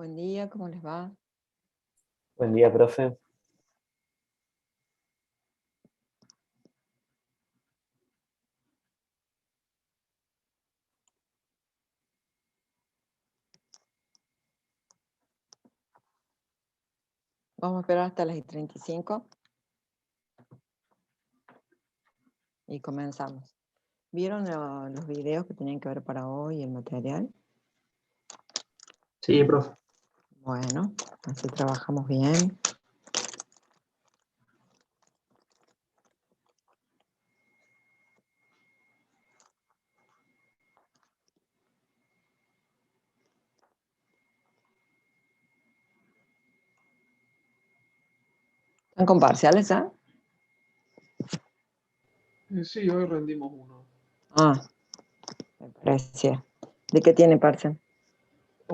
Buen día, ¿cómo les va? Buen día, profe. Vamos a esperar hasta las 35 y comenzamos. ¿Vieron los videos que tenían que ver para hoy, el material? Sí, profe. Bueno, así trabajamos bien. ¿Están con parciales ya? Sí, hoy rendimos uno. Ah, me parecía. ¿De qué tiene parcial?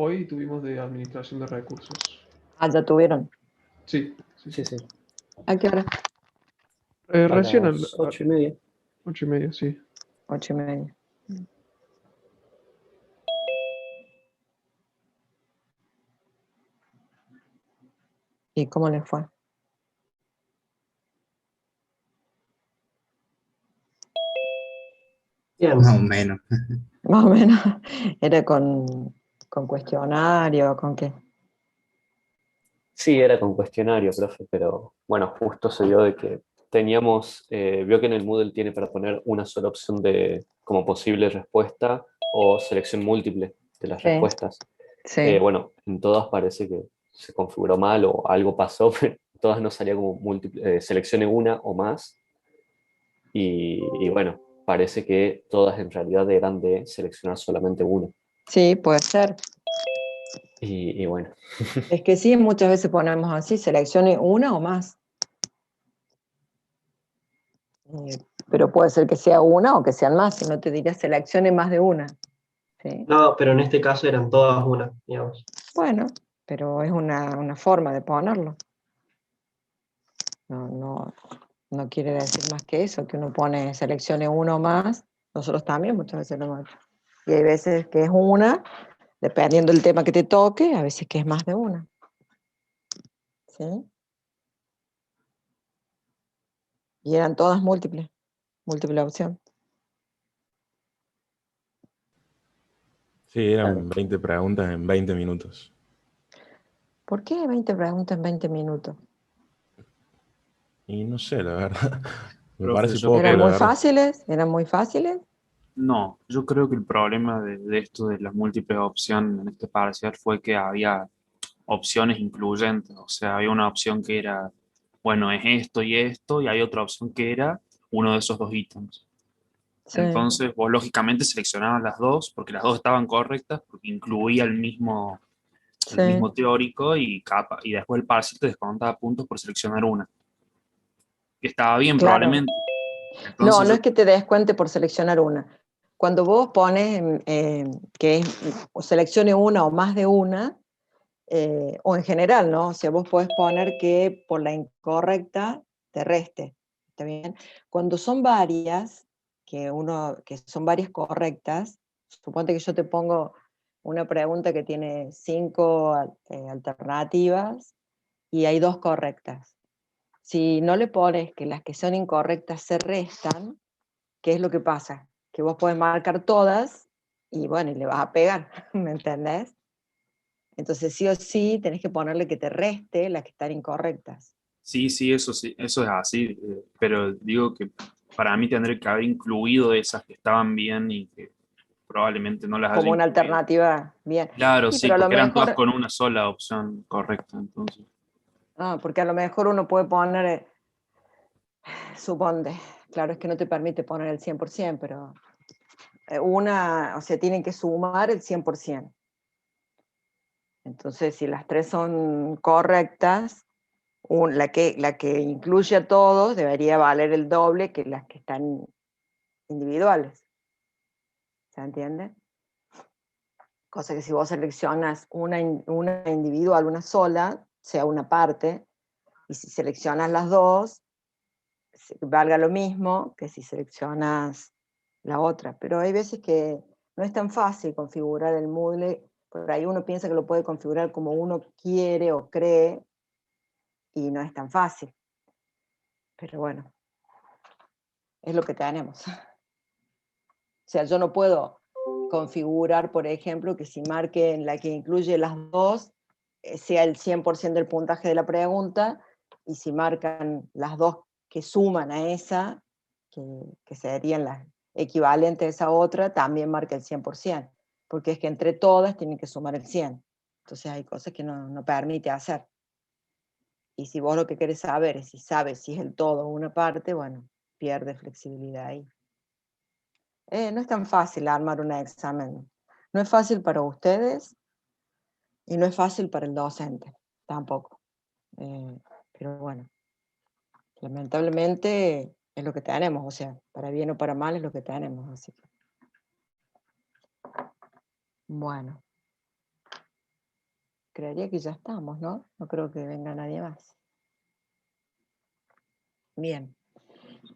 Hoy tuvimos de administración de recursos. Ah, ya tuvieron. Sí. Sí. ¿A qué hora? A Recién a las 8:30. 8:30, sí. 8:30. ¿Y cómo les fue? Bien. Más o menos. Más o menos. ¿Era con cuestionario? ¿Con qué? Sí, era con cuestionario, profe, pero bueno, justo se dio de que teníamos, vio que en el Moodle tiene para poner una sola opción de como posible respuesta o selección múltiple de las Sí, respuestas. sí. Bueno, en todas parece que se configuró mal o algo pasó, pero en todas no salía como múltiple, seleccione una o más. Y bueno, parece que todas en realidad eran de seleccionar solamente una. Sí, puede ser. Y bueno. Es que sí, muchas veces ponemos así, seleccione una o más. Pero puede ser que sea una o que sean más, si no te diría seleccione más de una. ¿Sí? No, pero en este caso eran todas una, digamos. Bueno, pero es una forma de ponerlo. No quiere decir más que eso, que uno pone seleccione uno o más. Nosotros también muchas veces lo hemos hecho. Y hay veces que es una, dependiendo del tema que te toque, a veces que es más de una. ¿Sí? Y eran todas múltiples, múltiple opción. Sí, eran 20 preguntas en 20 minutos. ¿Por qué 20 preguntas en 20 minutos? Y no sé, la verdad. Me Profe, parece yo poco, ¿Eran la muy verdad. fáciles? ¿Eran muy fáciles? No, yo creo que el problema de esto de las múltiples opciones en este parcial fue que había opciones incluyentes. O sea, había una opción que era, bueno, es esto, y hay otra opción que era uno de esos dos ítems. Sí. Entonces, vos lógicamente seleccionabas las dos, porque las dos estaban correctas, porque incluía el Sí. mismo teórico y capa, y después el parcial te descontaba puntos por seleccionar una, que estaba bien Claro. probablemente. No, Entonces no yo, es que te descuente por seleccionar una. Cuando vos pones que o seleccione una o más de una, o en general, ¿no? O sea, vos podés poner que por la incorrecta te reste. ¿Está bien? Cuando son varias, que son varias correctas, suponte que yo te pongo una pregunta que tiene 5 alternativas y hay 2 correctas. Si no le pones que las que son incorrectas se restan, ¿qué es lo que pasa? Que vos podés marcar todas y bueno, y le vas a pegar, ¿me entendés? Entonces sí o sí tenés que ponerle que te reste las que están incorrectas. sí, eso es así, pero digo que para mí tendría que haber incluido esas que estaban bien y que probablemente no las haya Como una incluido. alternativa, bien. Claro, Y sí, pero a lo porque eran todas mejor, con una sola opción correcta, entonces. porque a lo mejor uno puede poner, suponte, claro, es que no te permite poner el 100%, pero o sea, tienen que sumar el 100%. Entonces, si las tres son correctas, la que incluye a todos debería valer el doble que las que están individuales. ¿Se entiende? Cosa que si vos seleccionas una individual, una sola, sea una parte, y si seleccionas las dos, valga lo mismo que si seleccionas la otra. Pero hay veces que no es tan fácil configurar el Moodle Por ahí uno piensa que lo puede configurar como uno quiere o cree, y no es tan fácil. Pero bueno, es lo que tenemos. O sea, yo no puedo configurar, por ejemplo, que si marque en la que incluye las dos, sea el 100% del puntaje de la pregunta, y si marcan las dos que suman a esa, que serían las equivalentes a esa otra, también marca el 100%, porque es que entre todas tienen que sumar el 100. Entonces hay cosas que no permite hacer. Y si vos lo que querés saber es si sabes si es el todo o una parte, bueno, pierde flexibilidad ahí. No es tan fácil armar un examen. No es fácil para ustedes y no es fácil para el docente, tampoco. Pero bueno, lamentablemente es lo que tenemos, o sea, para bien o para mal es lo que tenemos. Así que. Bueno, creería que ya estamos, ¿no? No creo que venga nadie más. Bien.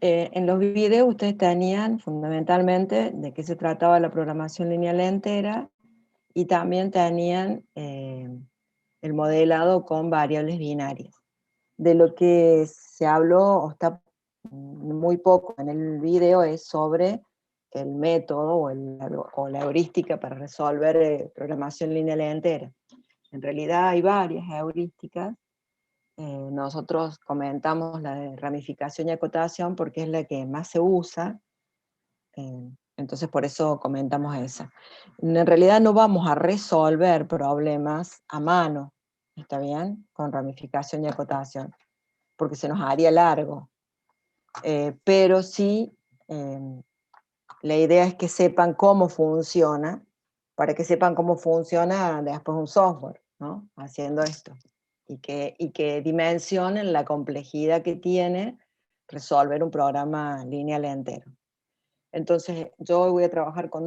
En los videos ustedes tenían fundamentalmente de qué se trataba la programación lineal entera, y también tenían el modelado con variables binarias. De lo que se habló, o está muy poco en el video, es sobre el método o la heurística para resolver programación lineal entera. En realidad hay varias heurísticas. Nosotros comentamos la de ramificación y acotación porque es la que más se usa, entonces por eso comentamos esa. En realidad no vamos a resolver problemas a mano, ¿está bien? Con ramificación y acotación, porque se nos haría largo. Pero sí, la idea es que sepan cómo funciona, para que sepan cómo funciona después un software, ¿no? Haciendo esto. Y que dimensionen la complejidad que tiene resolver un programa lineal entero. Entonces, yo hoy voy a trabajar con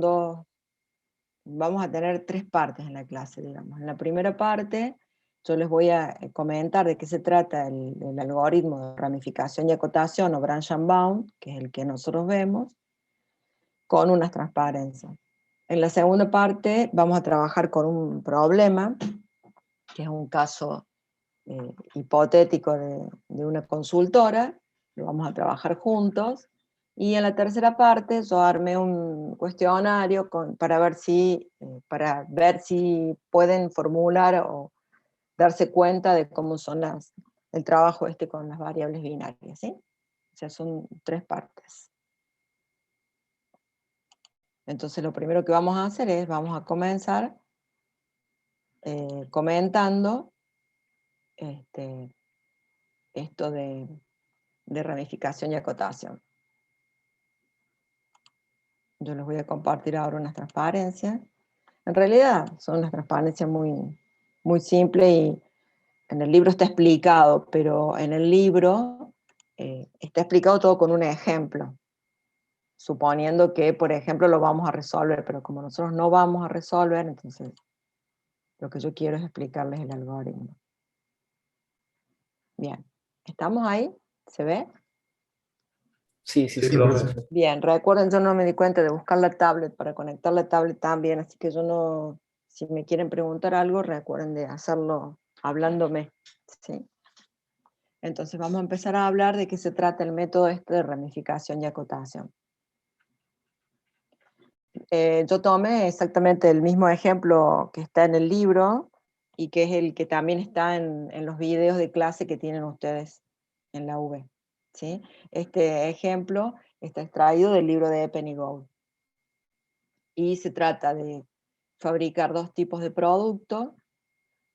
vamos a tener 3 partes en la clase, digamos. En la primera parte, yo les voy a comentar de qué se trata el algoritmo de ramificación y acotación, o branch and bound, que es el que nosotros vemos, con unas transparencias. En la segunda parte, vamos a trabajar con un problema, que es un caso hipotético de una consultora, lo vamos a trabajar juntos, y en la tercera parte yo armé un cuestionario para ver si pueden formular o darse cuenta de cómo son el trabajo con las variables binarias, ¿sí? O sea, son 3 partes. Entonces lo primero que vamos a hacer es, vamos a comenzar comentando esto de ramificación y acotación. Yo les voy a compartir ahora unas transparencias. En realidad son unas transparencias muy, muy simples, y en el libro está explicado, pero en el libro está explicado todo con un ejemplo, suponiendo que, por ejemplo, lo vamos a resolver, pero como nosotros no vamos a resolver, entonces lo que yo quiero es explicarles el algoritmo. Bien, ¿estamos ahí? ¿Se ve? Sí, Sí, profe. Bien, recuerden, yo no me di cuenta de buscar la tablet para conectar la tablet también, así que yo no, si me quieren preguntar algo, recuerden de hacerlo hablándome, ¿sí? Entonces vamos a empezar a hablar de qué se trata el método de ramificación y acotación. Yo tomé exactamente el mismo ejemplo que está en el libro, y que es el que también está en los videos de clase que tienen ustedes en la UB, ¿sí? Este ejemplo está extraído del libro de Epenigold. Y se trata de fabricar 2 tipos de productos,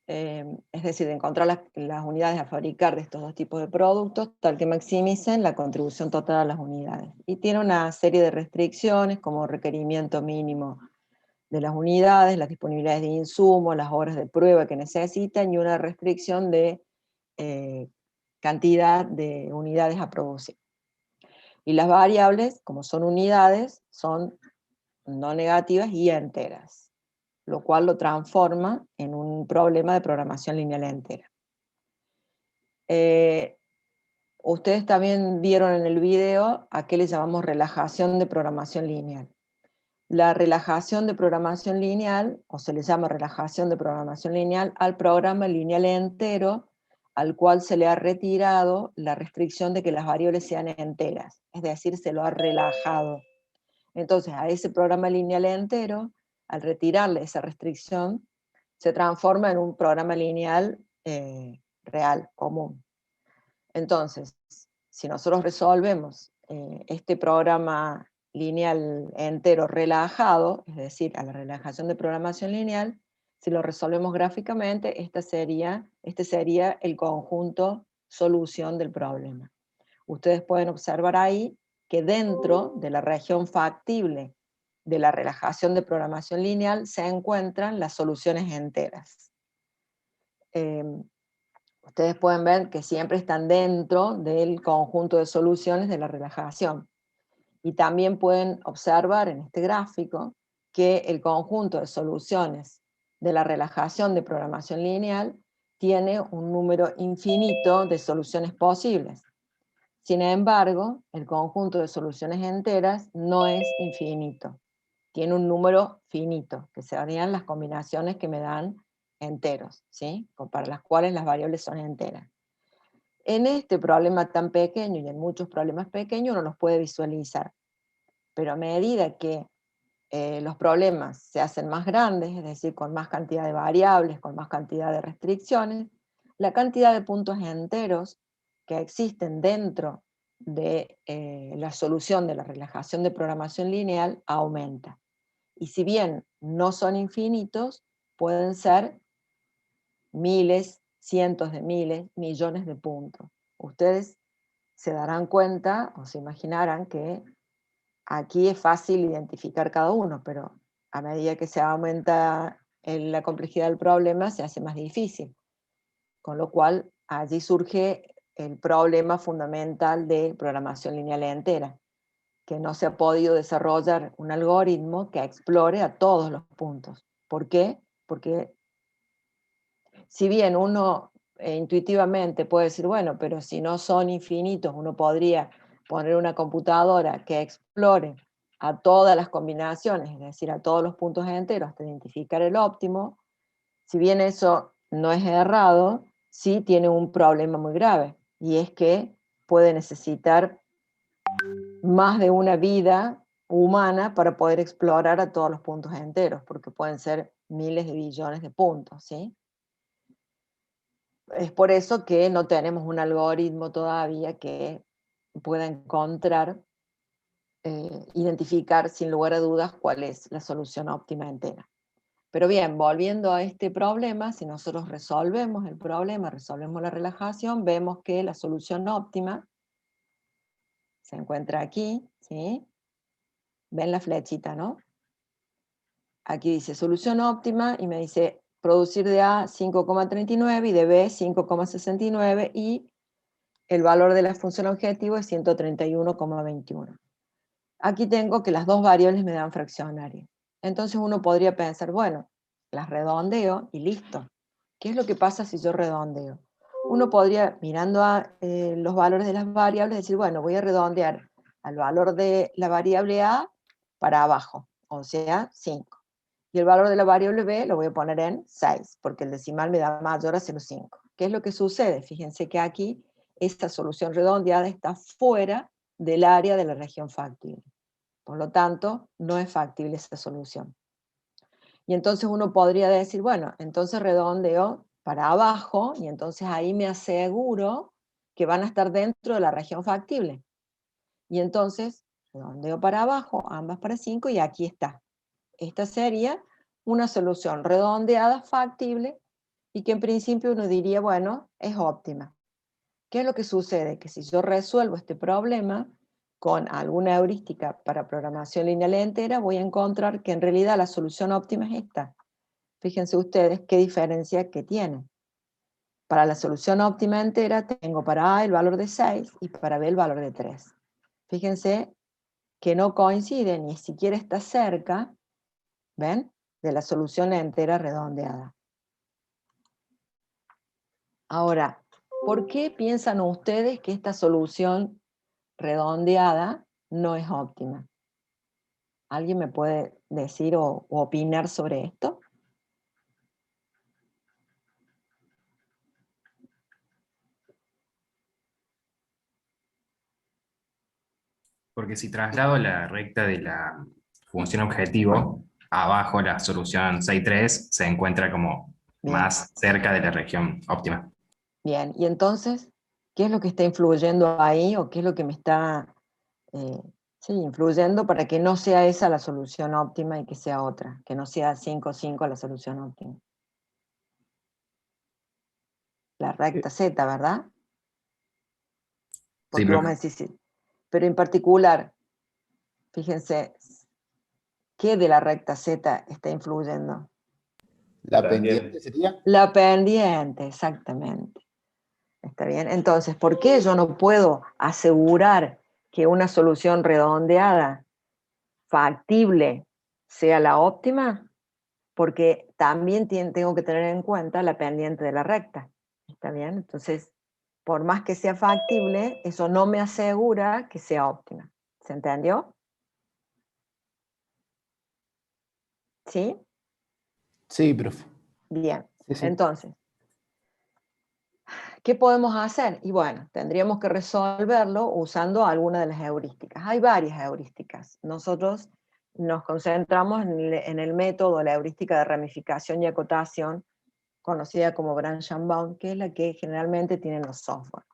es decir, de encontrar las unidades a fabricar de estos 2 tipos de productos, tal que maximicen la contribución total a las unidades. Y tiene una serie de restricciones, como requerimiento mínimo de las unidades, las disponibilidades de insumos, las horas de prueba que necesitan, y una restricción de cantidad de unidades a producir. Y las variables, como son unidades, son no negativas y enteras, lo cual lo transforma en un problema de programación lineal entera. Ustedes también vieron en el video a qué le llamamos relajación de programación lineal. la relajación de programación lineal, o se le llama relajación de programación lineal, al programa lineal entero al cual se le ha retirado la restricción de que las variables sean enteras, es decir, se lo ha relajado. Entonces, a ese programa lineal entero, al retirarle esa restricción, se transforma en un programa lineal real, común. Entonces, si nosotros resolvemos este programa lineal entero relajado, es decir, a la relajación de programación lineal, si lo resolvemos gráficamente, este sería el conjunto solución del problema. Ustedes pueden observar ahí que dentro de la región factible de la relajación de programación lineal se encuentran las soluciones enteras. Ustedes pueden ver que siempre están dentro del conjunto de soluciones de la relajación. Y también pueden observar en este gráfico que el conjunto de soluciones de la relajación de programación lineal tiene un número infinito de soluciones posibles. Sin embargo, el conjunto de soluciones enteras no es infinito. Tiene un número finito, que serían las combinaciones que me dan enteros, ¿sí? Para las cuales las variables son enteras. En este problema tan pequeño y en muchos problemas pequeños uno los puede visualizar, pero a medida que los problemas se hacen más grandes, es decir, con más cantidad de variables, con más cantidad de restricciones, la cantidad de puntos enteros que existen dentro de la solución de la relajación de programación lineal aumenta. Y si bien no son infinitos, pueden ser miles, cientos de miles, millones de puntos. Ustedes se darán cuenta o se imaginarán que aquí es fácil identificar cada uno, pero a medida que se aumenta la complejidad del problema se hace más difícil. Con lo cual allí surge el problema fundamental de programación lineal entera, que no se ha podido desarrollar un algoritmo que explore a todos los puntos. ¿Por qué? Porque si bien uno intuitivamente puede decir, bueno, pero si no son infinitos, uno podría poner una computadora que explore a todas las combinaciones, es decir, a todos los puntos enteros hasta identificar el óptimo. Si bien eso no es errado, sí tiene un problema muy grave, y es que puede necesitar más de una vida humana para poder explorar a todos los puntos enteros, porque pueden ser miles de billones de puntos, ¿sí? Es por eso que no tenemos un algoritmo todavía que pueda encontrar, identificar sin lugar a dudas cuál es la solución óptima entera. Pero bien, volviendo a este problema, si nosotros resolvemos el problema, resolvemos la relajación, vemos que la solución óptima se encuentra aquí, ¿sí? Ven la flechita, ¿no? Aquí dice solución óptima y me dice producir de A 5,39 y de B 5,69 y el valor de la función objetivo es 131,21. Aquí tengo que las dos variables me dan fraccionario. Entonces uno podría pensar, bueno, las redondeo y listo. ¿Qué es lo que pasa si yo redondeo? Uno podría, mirando a los valores de las variables, decir, bueno, voy a redondear al valor de la variable A para abajo, o sea, 5. Y el valor de la variable B lo voy a poner en 6, porque el decimal me da mayor a 0,5. ¿Qué es lo que sucede? Fíjense que aquí esta solución redondeada está fuera del área de la región factible. Por lo tanto, no es factible esa solución. Y entonces uno podría decir, bueno, entonces redondeo para abajo y entonces ahí me aseguro que van a estar dentro de la región factible. Y entonces redondeo para abajo, ambas para 5 y aquí está. Esta sería una solución redondeada, factible, y que en principio uno diría, bueno, es óptima. ¿Qué es lo que sucede? Que si yo resuelvo este problema con alguna heurística para programación lineal entera, voy a encontrar que en realidad la solución óptima es esta. Fíjense ustedes qué diferencia que tiene. Para la solución óptima entera tengo para A el valor de 6 y para B el valor de 3. Fíjense que no coincide, ni siquiera está cerca, ¿ven?, de la solución entera redondeada. Ahora, ¿por qué piensan ustedes que esta solución redondeada no es óptima? ¿Alguien me puede decir o opinar sobre esto? Porque si traslado la recta de la función objetivo, abajo la solución 6,3 se encuentra como Bien. más cerca de la región óptima. Bien, y entonces, ¿qué es lo que está influyendo ahí o qué es lo que me está sí, influyendo para que no sea esa la solución óptima y que sea otra, que no sea 5,5 la solución óptima? La recta Z, ¿verdad? Sí, Porque vos me profe. decís, sí. Pero en particular, fíjense, ¿qué de la recta Z está influyendo? La pendiente sería. La pendiente, exactamente. ¿Está bien? Entonces, ¿por qué yo no puedo asegurar que una solución redondeada, factible, sea la óptima? Porque también tengo que tener en cuenta la pendiente de la recta. ¿Está bien? Entonces, por más que sea factible, eso no me asegura que sea óptima. ¿Se entendió? ¿Sí? Sí, profe. Bien. Sí, sí. Entonces, ¿qué podemos hacer? Y bueno, tendríamos que resolverlo usando alguna de las heurísticas. Hay varias heurísticas. Nosotros nos concentramos en el método, la heurística de ramificación y acotación, conocida como branch and bound, que es la que generalmente tienen los software.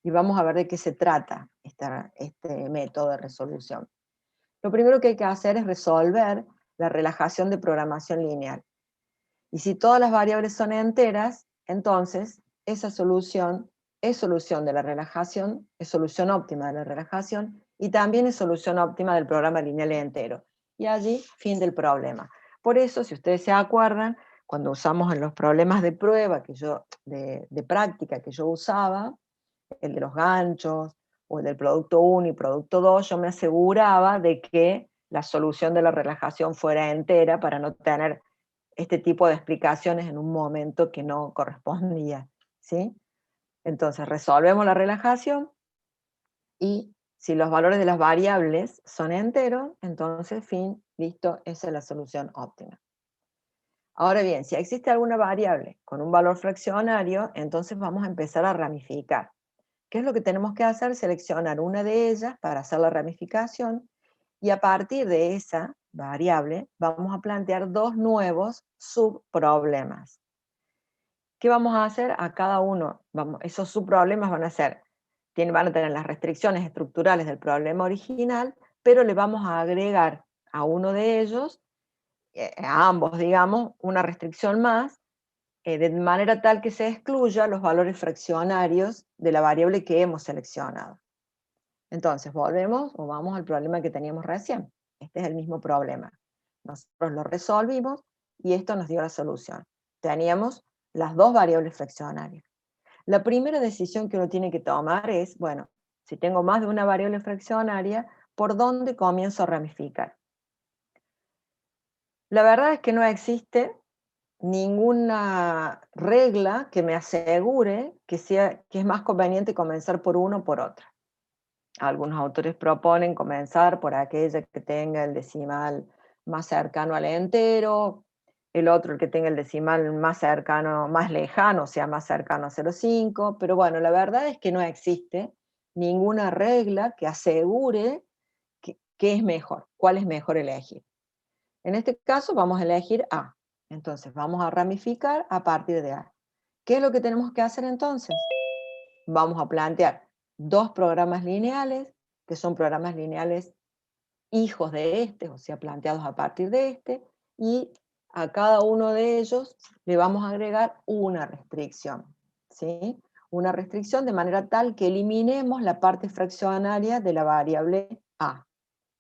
Y vamos a ver de qué se trata este método de resolución. Lo primero que hay que hacer es resolver la relajación de programación lineal. Y si todas las variables son enteras, entonces esa solución es solución de la relajación, es solución óptima de la relajación, y también es solución óptima del programa lineal entero. Y allí, fin del problema. Por eso, si ustedes se acuerdan, cuando usamos en los problemas de prueba de práctica que yo usaba, el de los ganchos, o el del producto 1 y producto 2, yo me aseguraba de que la solución de la relajación fuera entera para no tener este tipo de explicaciones en un momento que no correspondía, ¿sí? Entonces resolvemos la relajación y si los valores de las variables son enteros, entonces fin, listo, esa es la solución óptima. Ahora bien, si existe alguna variable con un valor fraccionario, entonces vamos a empezar a ramificar. ¿Qué es lo que tenemos que hacer? Seleccionar una de ellas para hacer la ramificación y a partir de esa variable vamos a plantear dos nuevos subproblemas. ¿Qué vamos a hacer a cada uno? Esos subproblemas van a tener las restricciones estructurales del problema original, pero le vamos a agregar a uno de ellos, a ambos, digamos, una restricción más, de manera tal que se excluya los valores fraccionarios de la variable que hemos seleccionado. Entonces, volvemos o vamos al problema que teníamos recién. Este es el mismo problema. Nosotros lo resolvimos y esto nos dio la solución. Teníamos las dos variables fraccionarias. La primera decisión que uno tiene que tomar es, bueno, si tengo más de una variable fraccionaria, ¿por dónde comienzo a ramificar? La verdad es que no existe ninguna regla que me asegure que es más conveniente comenzar por uno o por otra. Algunos autores proponen comenzar por aquella que tenga el decimal más cercano al entero, el otro el que tenga el decimal más cercano, más lejano, o sea, más cercano a 0,5, pero bueno, la verdad es que no existe ninguna regla que asegure qué es mejor, cuál es mejor elegir. En este caso vamos a elegir A, entonces vamos a ramificar a partir de A. ¿Qué es lo que tenemos que hacer entonces? Vamos a plantear dos programas lineales, que son programas lineales hijos de este, o sea, planteados a partir de este, y a cada uno de ellos le vamos a agregar una restricción, ¿sí? Una restricción de manera tal que eliminemos la parte fraccionaria de la variable A.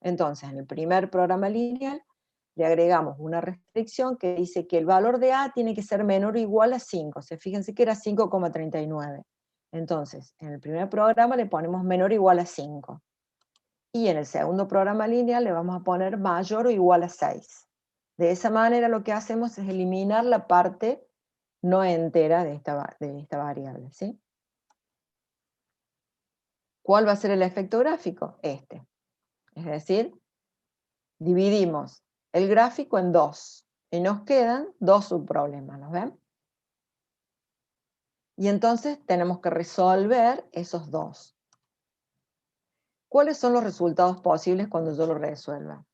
Entonces, en el primer programa lineal le agregamos una restricción que dice que el valor de A tiene que ser menor o igual a 5. O sea, fíjense que era 5,39. Entonces, en el primer programa le ponemos menor o igual a 5. Y en el segundo programa lineal le vamos a poner mayor o igual a 6. De esa manera lo que hacemos es eliminar la parte no entera de esta variable, ¿sí? ¿Cuál va a ser el efecto gráfico? Este. Es decir, dividimos el gráfico en dos, y nos quedan dos subproblemas, ¿los ven? Y entonces tenemos que resolver esos dos. ¿Cuáles son los resultados posibles cuando yo lo resuelva?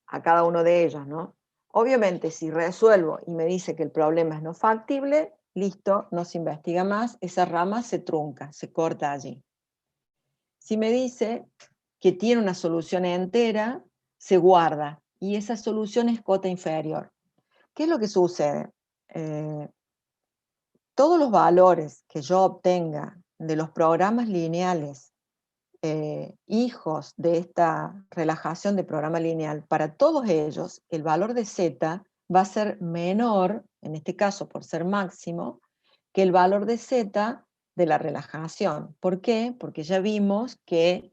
A cada uno de ellos, ¿no? Obviamente, si resuelvo y me dice que el problema es no factible, listo, no se investiga más, esa rama se trunca, se corta allí. Si me dice que tiene una solución entera, se guarda, y esa solución es cota inferior. ¿Qué es lo que sucede? Todos los valores que yo obtenga de los programas lineales hijos de esta relajación de programa lineal, para todos ellos el valor de z va a ser menor, en este caso por ser máximo, que el valor de z de la relajación. ¿Por qué? Porque ya vimos que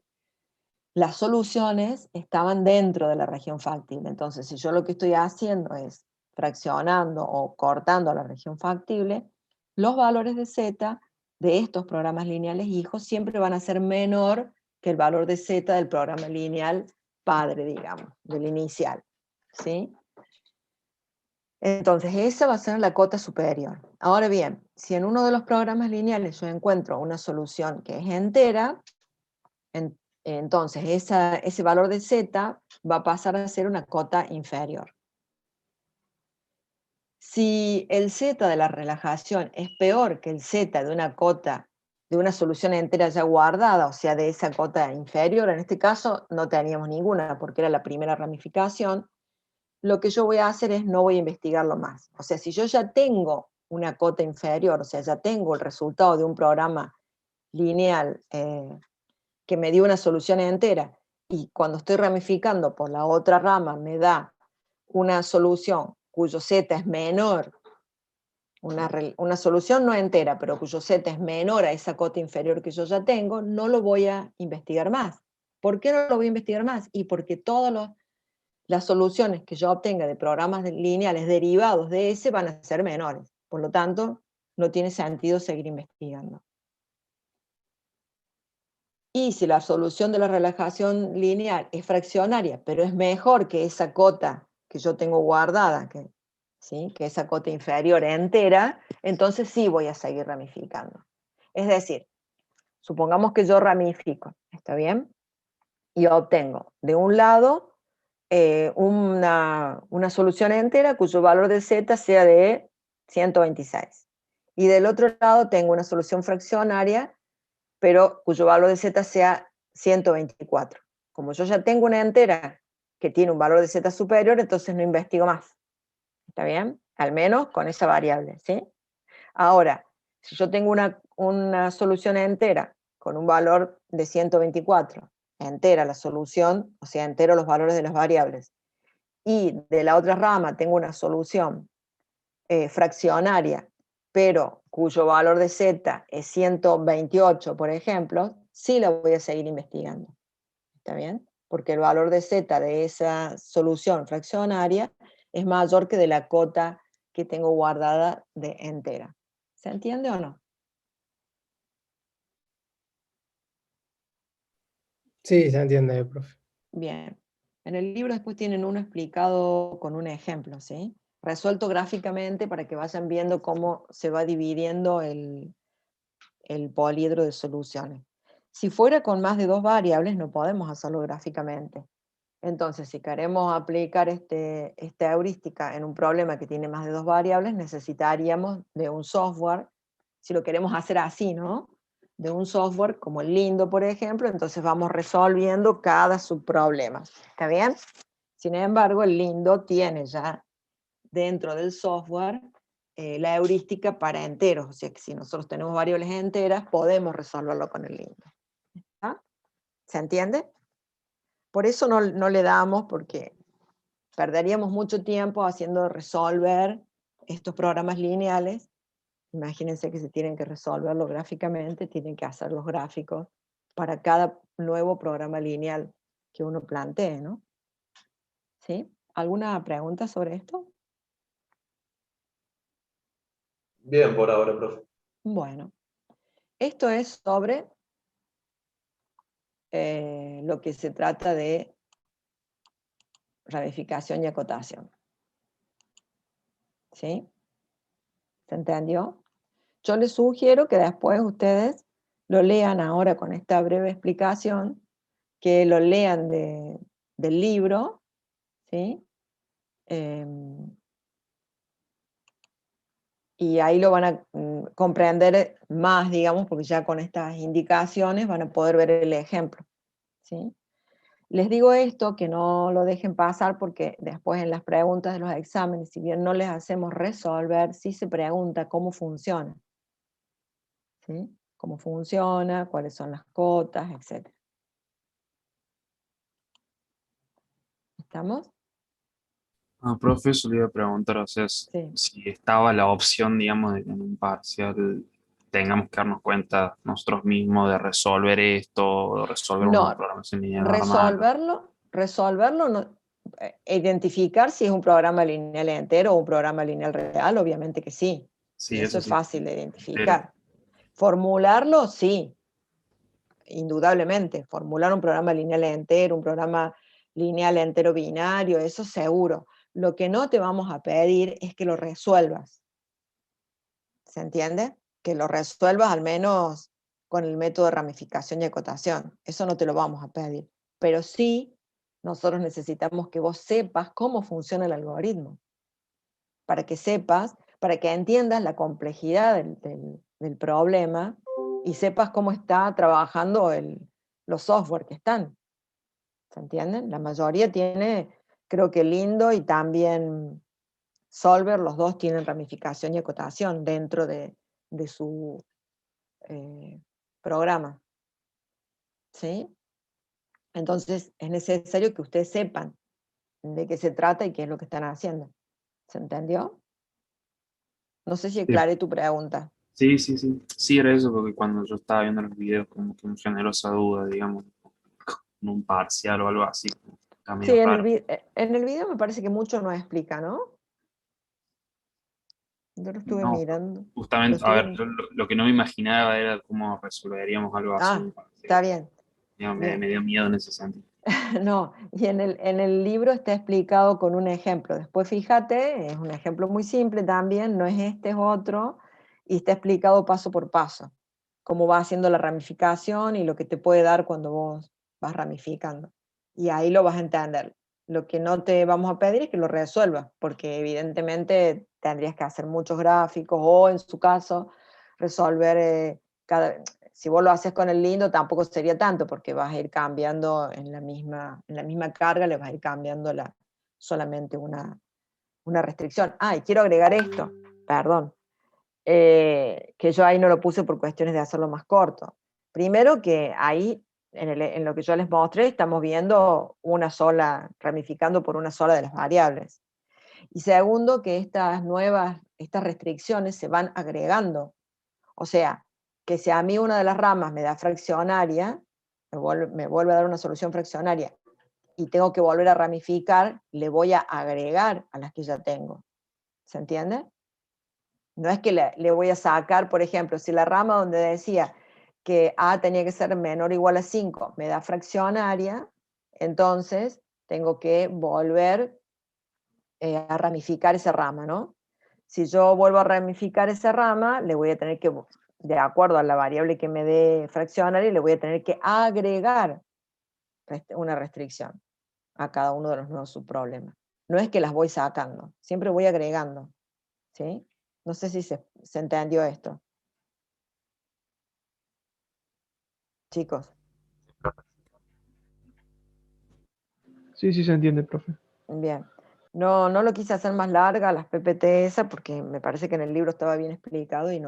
las soluciones estaban dentro de la región factible. Entonces, si yo lo que estoy haciendo es fraccionando o cortando la región factible, los valores de z de estos programas lineales hijos siempre van a ser menor que el valor de z del programa lineal padre, digamos, del inicial, ¿sí? Entonces, esa va a ser la cota superior. Ahora bien, si en uno de los programas lineales yo encuentro una solución que es entera, entonces ese valor de z va a pasar a ser una cota inferior. Si el z de la relajación es peor que el z de una cota, de una solución entera ya guardada, o sea, de esa cota inferior, en este caso no teníamos ninguna porque era la primera ramificación, lo que yo voy a hacer es no voy a investigarlo más. O sea, si yo ya tengo una cota inferior, o sea, ya tengo el resultado de un programa lineal que me dio una solución entera, y cuando estoy ramificando por la otra rama me da una solución cuyo z es menor, una solución no entera, pero cuyo z es menor a esa cota inferior que yo ya tengo, no lo voy a investigar más. ¿Por qué no lo voy a investigar más? Y porque todas las soluciones que yo obtenga de programas lineales derivados de ese van a ser menores. Por lo tanto, no tiene sentido seguir investigando. Y si la solución de la relajación lineal es fraccionaria, pero es mejor que esa cota que yo tengo guardada, ¿sí? Que esa cota inferior entera, entonces sí voy a seguir ramificando. Es decir, supongamos que yo ramifico, ¿está bien? Y obtengo de un lado una solución entera cuyo valor de z sea de 126. Y del otro lado tengo una solución fraccionaria pero cuyo valor de z sea 124. Como yo ya tengo una entera que tiene un valor de z superior, entonces no investigo más. ¿Está bien? Al menos con esa variable, ¿sí? Ahora, si yo tengo una solución entera con un valor de 124, entera la solución, o sea, entero los valores de las variables, y de la otra rama tengo una solución fraccionaria, pero cuyo valor de z es 128, por ejemplo, sí la voy a seguir investigando. ¿Está bien? Porque el valor de z de esa solución fraccionaria es mayor que de la cota que tengo guardada de entera. ¿Se entiende o no? Sí, se entiende, profe. Bien. En el libro después tienen uno explicado con un ejemplo, ¿sí? Resuelto gráficamente para que vayan viendo cómo se va dividiendo el poliedro de soluciones. Si fuera con más de dos variables, no podemos hacerlo gráficamente. Entonces, si queremos aplicar esta heurística en un problema que tiene más de dos variables, necesitaríamos de un software, si lo queremos hacer así, ¿no? De un software como el Lindo, por ejemplo, entonces vamos resolviendo cada subproblema. ¿Está bien? Sin embargo, el Lindo tiene ya dentro del software la heurística para enteros, o sea que si nosotros tenemos variables enteras, podemos resolverlo con el Lindo. ¿Ah? ¿Se entiende? Por eso no le damos, porque perderíamos mucho tiempo haciendo resolver estos programas lineales. Imagínense que se tienen que resolverlo gráficamente, tienen que hacer los gráficos para cada nuevo programa lineal que uno plantee, ¿no? ¿Sí? ¿Alguna pregunta sobre esto? Bien, por ahora, profe. Bueno, esto es sobre lo que se trata de ramificación y acotación. ¿Sí? ¿Se entendió? Yo les sugiero que después ustedes lo lean ahora con esta breve explicación, que lo lean del libro, ¿sí? Y ahí lo van a comprender más, digamos, porque ya con estas indicaciones van a poder ver el ejemplo, ¿sí? Les digo esto, que no lo dejen pasar, porque después en las preguntas de los exámenes, si bien no les hacemos resolver, sí se pregunta cómo funciona, ¿sí? Cómo funciona, cuáles son las cotas, etc. ¿Estamos? Profe, eso le iba a preguntar, o sea, Sí. si estaba la opción, digamos, de que en un parcial tengamos que darnos cuenta nosotros mismos de resolver esto, o resolver una No, programación lineal normal. resolverlo, no, identificar si es un programa lineal entero o un programa lineal real, obviamente que sí. Sí, Eso es sí. fácil de identificar. Formularlo, sí, indudablemente. Formular un programa lineal entero, un programa lineal entero binario, eso seguro. Lo que no te vamos a pedir es que lo resuelvas. ¿Se entiende? Que lo resuelvas al menos con el método de ramificación y acotación. Eso no te lo vamos a pedir. Pero sí, nosotros necesitamos que vos sepas cómo funciona el algoritmo. Para que sepas, para que entiendas la complejidad del problema y sepas cómo está trabajando los software que están. ¿Se entienden? La mayoría tiene, creo que Lindo y también Solver, los dos tienen ramificación y acotación dentro de su programa. ¿Sí? Entonces es necesario que ustedes sepan de qué se trata y qué es lo que están haciendo. ¿Se entendió? No sé si aclaré tu pregunta. Sí. Sí, era eso, porque cuando yo estaba viendo los videos, como que me generó esa duda, digamos, en un parcial o algo así. Está Sí, medio raro. en el video me parece que mucho no explica, ¿no? Yo lo estuve No, mirando. justamente, a ver, yo lo que no me imaginaba era cómo resolveríamos algo así. Ah, está bien. Digamos, Bien. me dio miedo en ese sentido. No, y en el libro está explicado con un ejemplo. Después fíjate, es un ejemplo muy simple también, no es este, es otro, y está explicado paso por paso, cómo va haciendo la ramificación y lo que te puede dar cuando vos vas ramificando. Y ahí lo vas a entender. Lo que no te vamos a pedir es que lo resuelvas, porque evidentemente tendrías que hacer muchos gráficos o, en su caso, resolver si vos lo haces con el Lindo tampoco sería tanto, porque vas a ir cambiando en la misma carga, le vas a ir cambiando solamente una restricción. Y quiero agregar esto, perdón, que yo ahí no lo puse por cuestiones de hacerlo más corto. Primero que ahí, en lo que yo les mostré, estamos viendo ramificando por una sola de las variables. Y segundo, que estas restricciones se van agregando. O sea, que si a mí una de las ramas me da fraccionaria, me vuelve a dar una solución fraccionaria y tengo que volver a ramificar, le voy a agregar a las que ya tengo. ¿Se entiende? No es que le voy a sacar, por ejemplo, si la rama donde decía que A tenía que ser menor o igual a 5 me da fraccionaria, entonces tengo que volver a ramificar esa rama, ¿no? Si yo vuelvo a ramificar esa rama, le voy a tener que, de acuerdo a la variable que me dé fraccionaria, le voy a tener que agregar una restricción a cada uno de los nuevos subproblemas. No es que las voy sacando, siempre voy agregando. ¿Sí? No sé si se entendió esto. Chicos. Sí, se entiende, profe. Bien. No lo quise hacer más larga, las PPT esa, porque me parece que en el libro estaba bien explicado y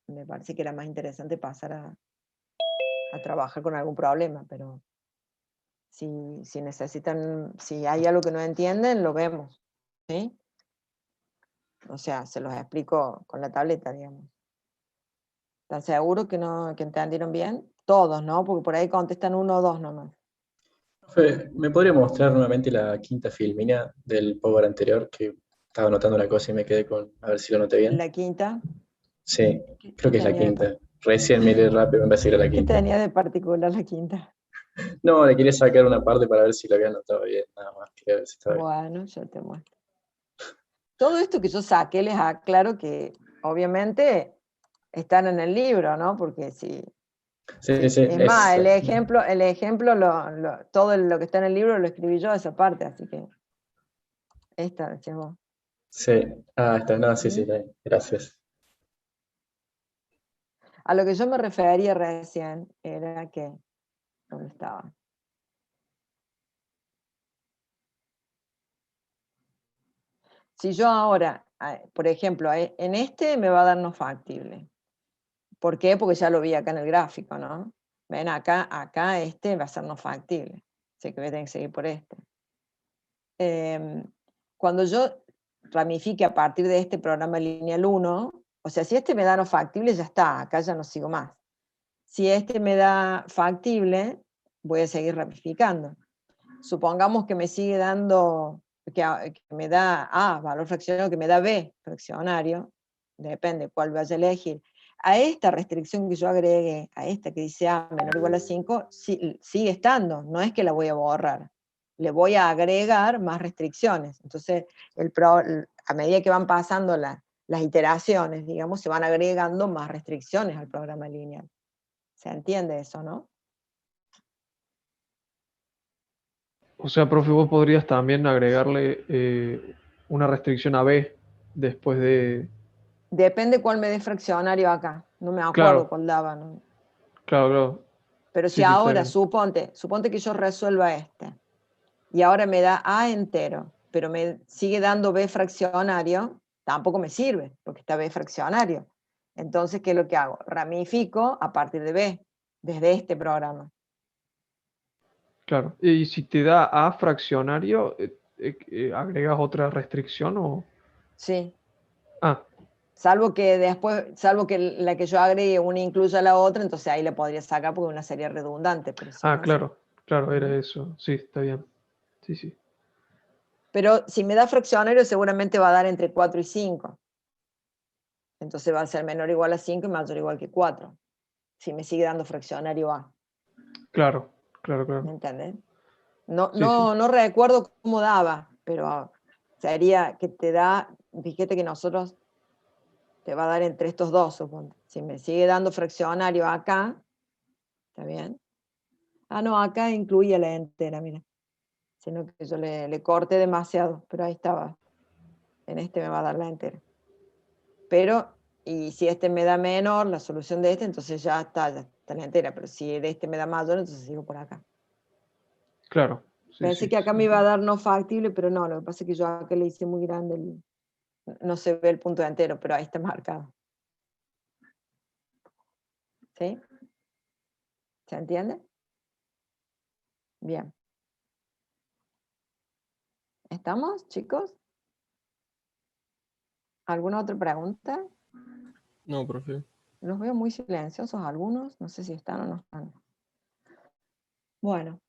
me parece que era más interesante pasar a trabajar con algún problema, pero si necesitan, si hay algo que no entienden, lo vemos. ¿Sí? O sea, se los explico con la tableta, digamos. ¿Están seguros que entendieron bien? Todos, ¿no? Porque por ahí contestan 1 o 2 nomás. Profe, ¿me podría mostrar nuevamente la quinta filmina del Power anterior? Que estaba anotando una cosa y me quedé con, a ver si lo noté bien. ¿La quinta? Sí, creo que es la tenía quinta. Recién miré rápido, me parece que era la ¿Qué quinta. tenía de particular la quinta? No, le quería sacar una parte para ver si lo había notado bien, nada más. Quería ver si estaba bien. Bueno, yo te muestro. Todo esto que yo saqué, les aclaro que obviamente están en el libro, ¿no? Porque si... Sí, sí, Es más, el ejemplo todo lo que está en el libro lo escribí yo esa parte, así que esta, decías vos. Sí, está, no, sí, sí, está bien. Gracias. A lo que yo me refería recién era que, ¿dónde estaba? Si yo ahora, por ejemplo, en este me va a dar no factible. ¿Por qué? Porque ya lo vi acá en el gráfico, ¿no? Ven, acá este va a ser no factible. Así que voy a tener que seguir por este. Cuando yo ramifique a partir de este programa lineal 1, o sea, si este me da no factible, ya está, acá ya no sigo más. Si este me da factible, voy a seguir ramificando. Supongamos que me sigue dando, que me da A, valor fraccionario, que me da B, fraccionario, depende cuál vaya a elegir. A esta restricción que yo agregué, a esta que dice A menor o igual a 5, sigue estando, no es que la voy a borrar. Le voy a agregar más restricciones. Entonces, a medida que van pasando las iteraciones, digamos, se van agregando más restricciones al programa lineal. ¿Se entiende eso, no? O sea, profe, vos podrías también agregarle una restricción a B después de... Depende cuál me dé fraccionario acá. No me acuerdo Claro, cuál daba, ¿no? claro, claro. Pero si Sí, sí, está ahora, bien. suponte que yo resuelva este, y ahora me da A entero, pero me sigue dando B fraccionario, tampoco me sirve, porque está B fraccionario. Entonces, ¿qué es lo que hago? Ramifico a partir de B, desde este programa. Claro. Y si te da A fraccionario, ¿agregas otra restricción o...? Sí. Ah, Salvo que la que yo agregue una incluya la otra, entonces ahí la podría sacar porque una sería redundante, pero si no, sí. claro, claro, era eso. Sí, está bien. Sí, sí. Pero si me da fraccionario, seguramente va a dar entre 4 y 5. Entonces va a ser menor o igual a 5 y mayor o igual que 4. Si me sigue dando fraccionario A. Claro, claro, ¿Me claro. entiendes? No, Sí, sí. no recuerdo cómo daba, pero sería que te da, fíjate que nosotros te va a dar entre estos dos, supongo. Si me sigue dando fraccionario acá, ¿está bien? Ah, no, acá incluía la entera, mira. Sino que yo le corté demasiado, pero ahí estaba. En este me va a dar la entera. Pero, y si este me da menor, la solución de este, entonces ya está la entera. Pero si de este me da mayor, entonces sigo por acá. Claro. Sí, Pensé sí, que acá se me iba a entiende. dar no factible, pero no, lo que pasa es que yo acá le hice muy grande, no se ve el punto entero, pero ahí está marcado. ¿Sí? ¿Se entiende? Bien. ¿Estamos, chicos? ¿Alguna otra pregunta? No, profe. Los veo muy silenciosos algunos, no sé si están o no están. Bueno,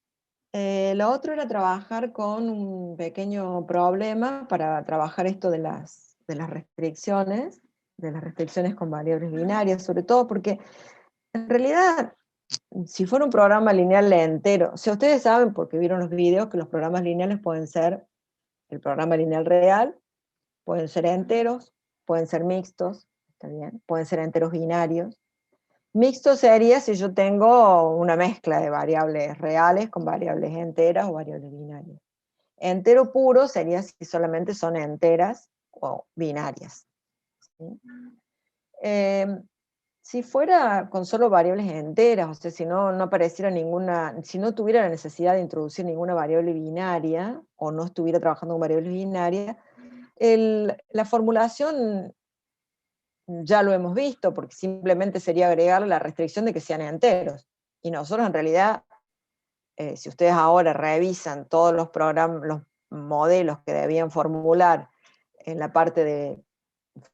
lo otro era trabajar con un pequeño problema para trabajar esto de las restricciones con variables binarias, sobre todo porque en realidad, si fuera un programa lineal entero, o sea, ustedes saben porque vieron los videos que los programas lineales pueden ser el programa lineal real, pueden ser enteros, pueden ser mixtos, ¿está bien? Pueden ser enteros binarios. Mixto sería si yo tengo una mezcla de variables reales con variables enteras o variables binarias. Entero puro sería si solamente son enteras o binarias. ¿Sí? Si fuera con solo variables enteras, o sea, si no apareciera ninguna, si no tuviera la necesidad de introducir ninguna variable binaria, o no estuviera trabajando con variables binarias, la formulación ya lo hemos visto, porque simplemente sería agregar la restricción de que sean enteros. Y nosotros en realidad, si ustedes ahora revisan todos los programas, los modelos que debían formular en la parte de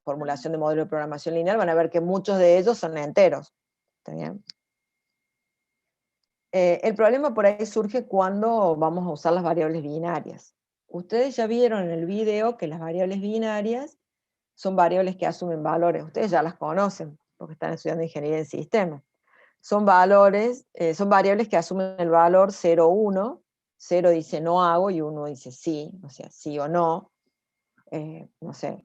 formulación de modelo de programación lineal, van a ver que muchos de ellos son enteros. ¿Está bien? El problema por ahí surge cuando vamos a usar las variables binarias. Ustedes ya vieron en el video que las variables binarias son variables que asumen valores. Ustedes ya las conocen, porque están estudiando ingeniería en sistemas. son valores, son variables que asumen el valor 0, 1. 0 dice no hago y 1 dice sí, o sea, sí o no. No sé,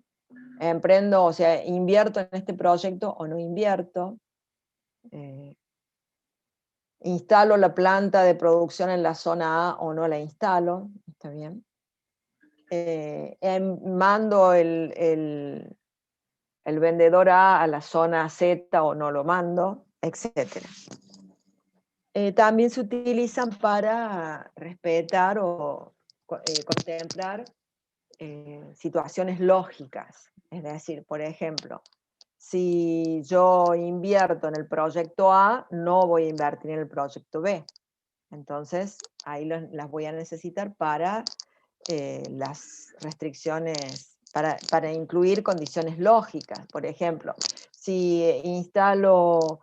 emprendo, o sea, invierto en este proyecto o no invierto. Instalo la planta de producción en la zona A o no la instalo, está bien. Mando el vendedor A la zona Z o no lo mando, etc. También se utilizan para respetar o contemplar situaciones lógicas. Es decir, por ejemplo, si yo invierto en el proyecto A, no voy a invertir en el proyecto B. Entonces, ahí las voy a necesitar para las restricciones, para incluir condiciones lógicas. Por ejemplo, si instalo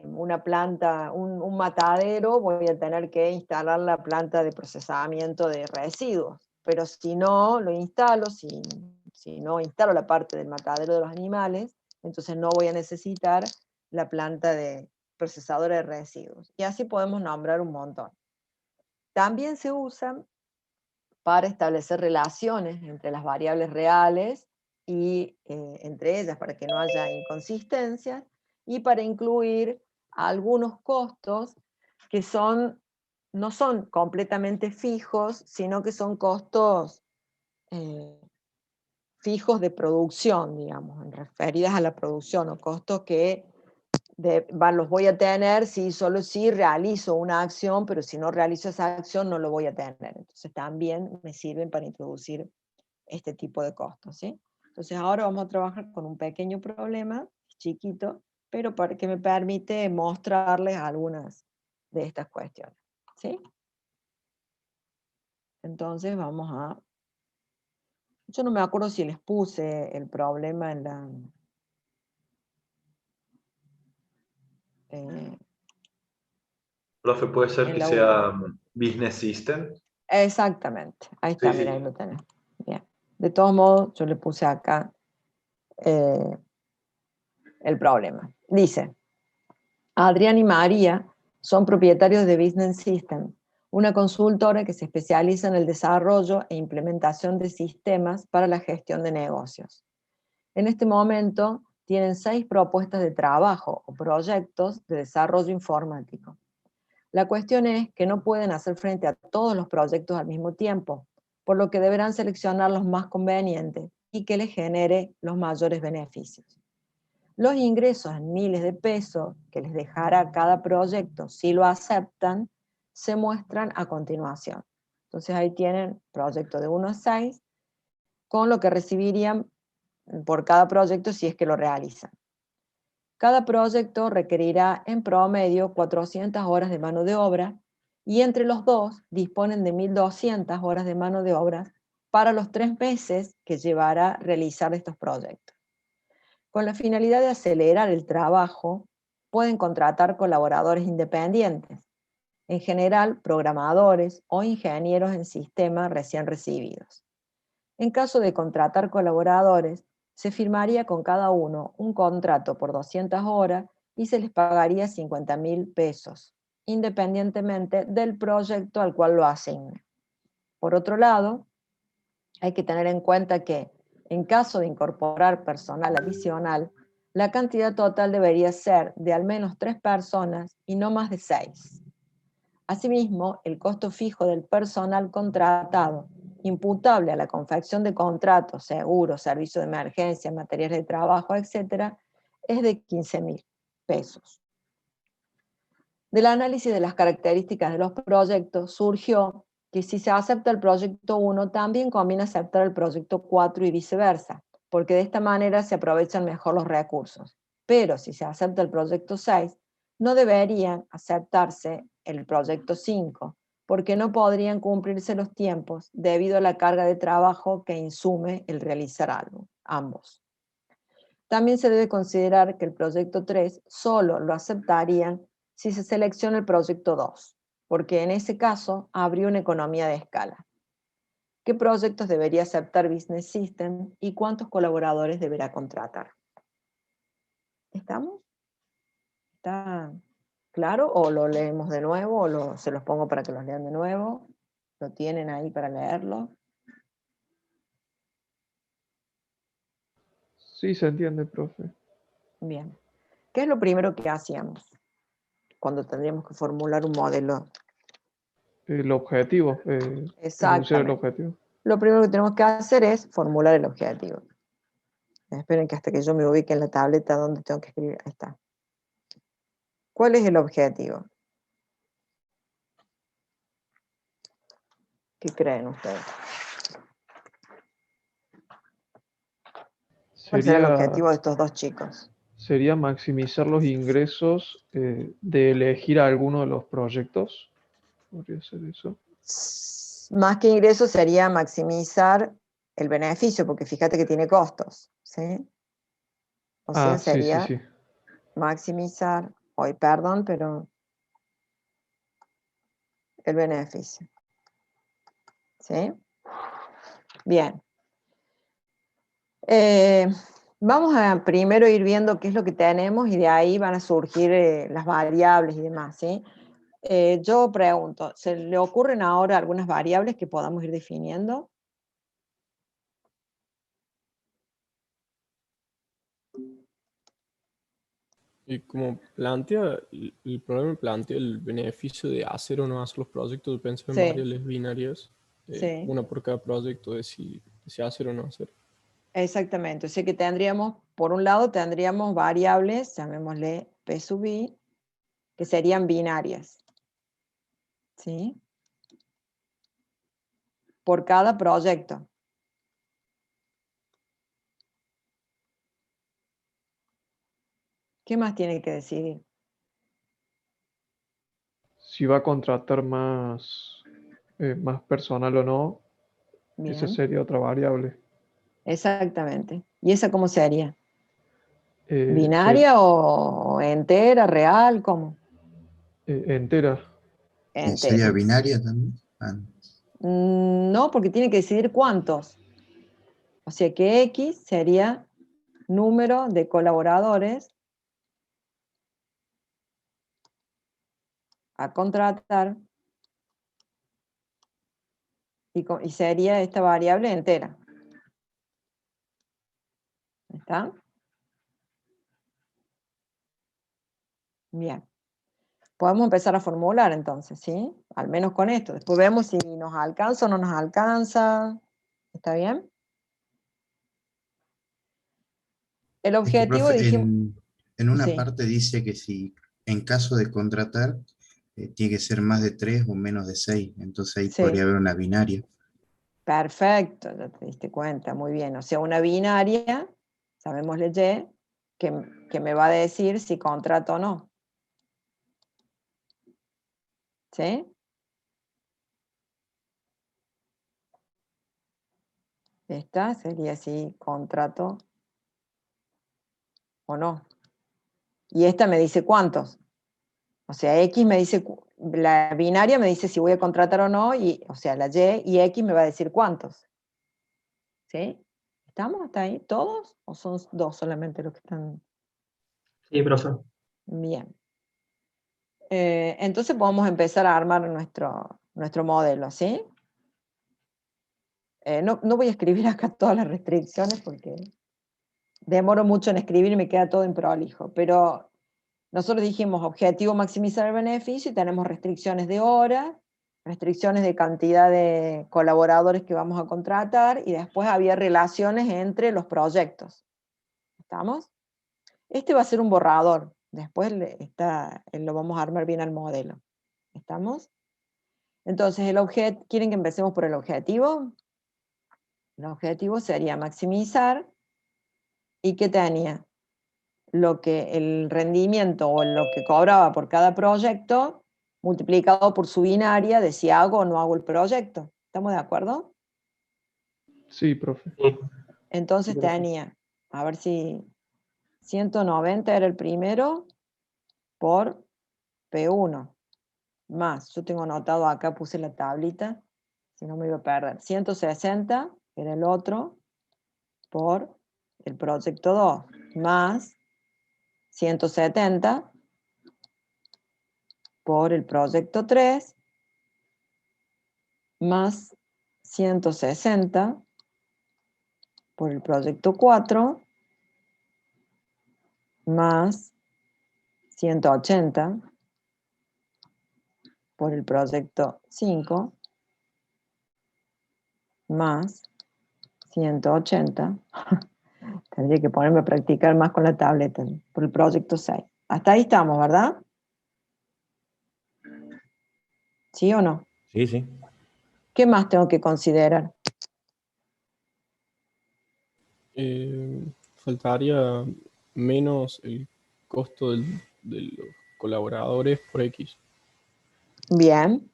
una planta, un matadero, voy a tener que instalar la planta de procesamiento de residuos. Pero si no lo instalo, si no instalo la parte del matadero de los animales, entonces no voy a necesitar la planta de procesadora de residuos. Y así podemos nombrar un montón. También se usan para establecer relaciones entre las variables reales y entre ellas para que no haya inconsistencias, y para incluir algunos costos que no son completamente fijos, sino que son costos fijos de producción, digamos, referidas a la producción, o costos que los voy a tener solo si realizo una acción, pero si no realizo esa acción no lo voy a tener. Entonces también me sirven para introducir este tipo de costos, ¿sí? Entonces ahora vamos a trabajar con un pequeño problema, chiquito, pero que me permite mostrarles algunas de estas cuestiones, ¿sí? Entonces vamos a... Yo no me acuerdo si les puse el problema en la... Profe, ¿puede ser que sea Business System? Exactamente, ahí está, Sí, mira, sí. ahí lo tenés. Bien. De todos modos, yo le puse acá el problema. Dice, Adrián y María son propietarios de Business System, una consultora que se especializa en el desarrollo e implementación de sistemas para la gestión de negocios. En este momento tienen 6 propuestas de trabajo o proyectos de desarrollo informático. La cuestión es que no pueden hacer frente a todos los proyectos al mismo tiempo, por lo que deberán seleccionar los más convenientes y que les genere los mayores beneficios. Los ingresos en miles de pesos que les dejará cada proyecto, si lo aceptan, se muestran a continuación. Entonces ahí tienen proyecto de 1 a 6, con lo que recibirían por cada proyecto si es que lo realizan. Cada proyecto requerirá en promedio 400 horas de mano de obra, y entre los dos disponen de 1.200 horas de mano de obra para los 3 meses que llevará realizar estos proyectos. Con la finalidad de acelerar el trabajo, pueden contratar colaboradores independientes, en general programadores o ingenieros en sistemas recién recibidos. En caso de contratar colaboradores, se firmaría con cada uno un contrato por 200 horas y se les pagaría 50.000 pesos, independientemente del proyecto al cual lo asigne. Por otro lado, hay que tener en cuenta que, en caso de incorporar personal adicional, la cantidad total debería ser de al menos 3 personas y no más de 6. Asimismo, el costo fijo del personal contratado, imputable a la confección de contratos, seguros, servicios de emergencia, materiales de trabajo, etc., es de 15.000 pesos. Del análisis de las características de los proyectos surgió que si se acepta el proyecto 1, también conviene aceptar el proyecto 4 y viceversa, porque de esta manera se aprovechan mejor los recursos. Pero si se acepta el proyecto 6, no deberían aceptarse el proyecto 5, porque no podrían cumplirse los tiempos debido a la carga de trabajo que insume el realizar ambos. También se debe considerar que el proyecto 3 solo lo aceptarían si se selecciona el proyecto 2, porque en ese caso habría una economía de escala. ¿Qué proyectos debería aceptar Business System y cuántos colaboradores deberá contratar? ¿Estamos? ¿Claro? ¿O lo leemos de nuevo? ¿O se los pongo para que los lean de nuevo? ¿Lo tienen ahí para leerlo? Sí, se entiende, profe. Bien. ¿Qué es lo primero que hacíamos cuando tendríamos que formular un modelo? El objetivo, enunciar el Exactamente. objetivo. Lo primero que tenemos que hacer es formular el objetivo. Esperen que hasta que yo me ubique en la tableta donde tengo que escribir. Ahí está. ¿Cuál es el objetivo? ¿Qué creen ustedes? ¿Cuál será el objetivo de estos dos chicos? Sería maximizar los ingresos de elegir alguno de los proyectos. ¿Podría ser eso? Más que ingresos sería maximizar el beneficio, porque fíjate que tiene costos, ¿sí? O sea, sería sí. maximizar, hoy perdón, pero el beneficio. ¿Sí? Bien. Vamos a primero ir viendo qué es lo que tenemos y de ahí van a surgir las variables y demás, ¿sí? Yo pregunto, ¿se le ocurren ahora algunas variables que podamos ir definiendo? Y como plantea, el problema plantea el beneficio de hacer o no hacer los proyectos, pensar en Sí. variables binarias, Sí. una por cada proyecto de si hacer o no hacer. Exactamente, o sea que tendríamos, por un lado tendríamos variables, llamémosle P sub I, que serían binarias, ¿sí? Por cada proyecto. ¿Qué más tiene que decidir? Si va a contratar más personal o no, esa Bien, sería otra variable. exactamente. ¿Y esa cómo sería? Ser ¿Binaria o entera, real? ¿Cómo? entera. ¿Sería Entera. binaria también? No, porque tiene que decidir cuántos. O sea que X sería número de colaboradores a contratar y sería esta variable entera. ¿Está? Bien. Podemos empezar a formular entonces, ¿sí? Al menos con esto. Después vemos si nos alcanza o no nos alcanza. ¿Está bien? El objetivo, Profe, dijimos... en una Sí, parte dice que si en caso de contratar, tiene que ser más de 3 o menos de 6, entonces ahí podría sí. haber una binaria. Perfecto, ya te diste cuenta, muy bien. O sea, una binaria, sabemosle Y, que me va a decir si contrato o no. ¿Sí? Esta sería si contrato o no. Y esta me dice cuántos. O sea, X me dice, la binaria me dice si voy a contratar o no, o sea, la y X me va a decir cuántos. ¿Sí? ¿Estamos hasta ahí? ¿Todos? ¿O son dos solamente los que están? Sí, profe. Bien. Entonces podemos empezar a armar nuestro modelo, ¿sí? No voy a escribir acá todas las restricciones porque demoro mucho en escribir y me queda todo improlijo, pero nosotros dijimos objetivo maximizar el beneficio y tenemos restricciones de horas, restricciones de cantidad de colaboradores que vamos a contratar y después había relaciones entre los proyectos. ¿Estamos? Este va a ser un borrador, después lo vamos a armar bien al modelo. ¿Estamos? Entonces, ¿quieren que empecemos por el objetivo? El objetivo sería maximizar, ¿y qué tenía? El rendimiento o lo que cobraba por cada proyecto multiplicado por su binaria de si hago o no hago el proyecto. ¿Estamos de acuerdo? Sí, profe. Entonces Sí, profe. tenía, a ver si 190 era el primero por P1, más, yo tengo anotado acá, puse la tablita, si no me iba a perder, 160 era el otro por el proyecto 2, más 170 por el proyecto 3 más 160 por el proyecto 4 más 180 por el proyecto 5 más 180. Tendría que ponerme a practicar más con la tableta por el proyecto 6. Hasta ahí estamos, ¿verdad? ¿Sí o no? Sí, sí. ¿Qué más tengo que considerar? Faltaría menos el costo de los colaboradores por X. Bien.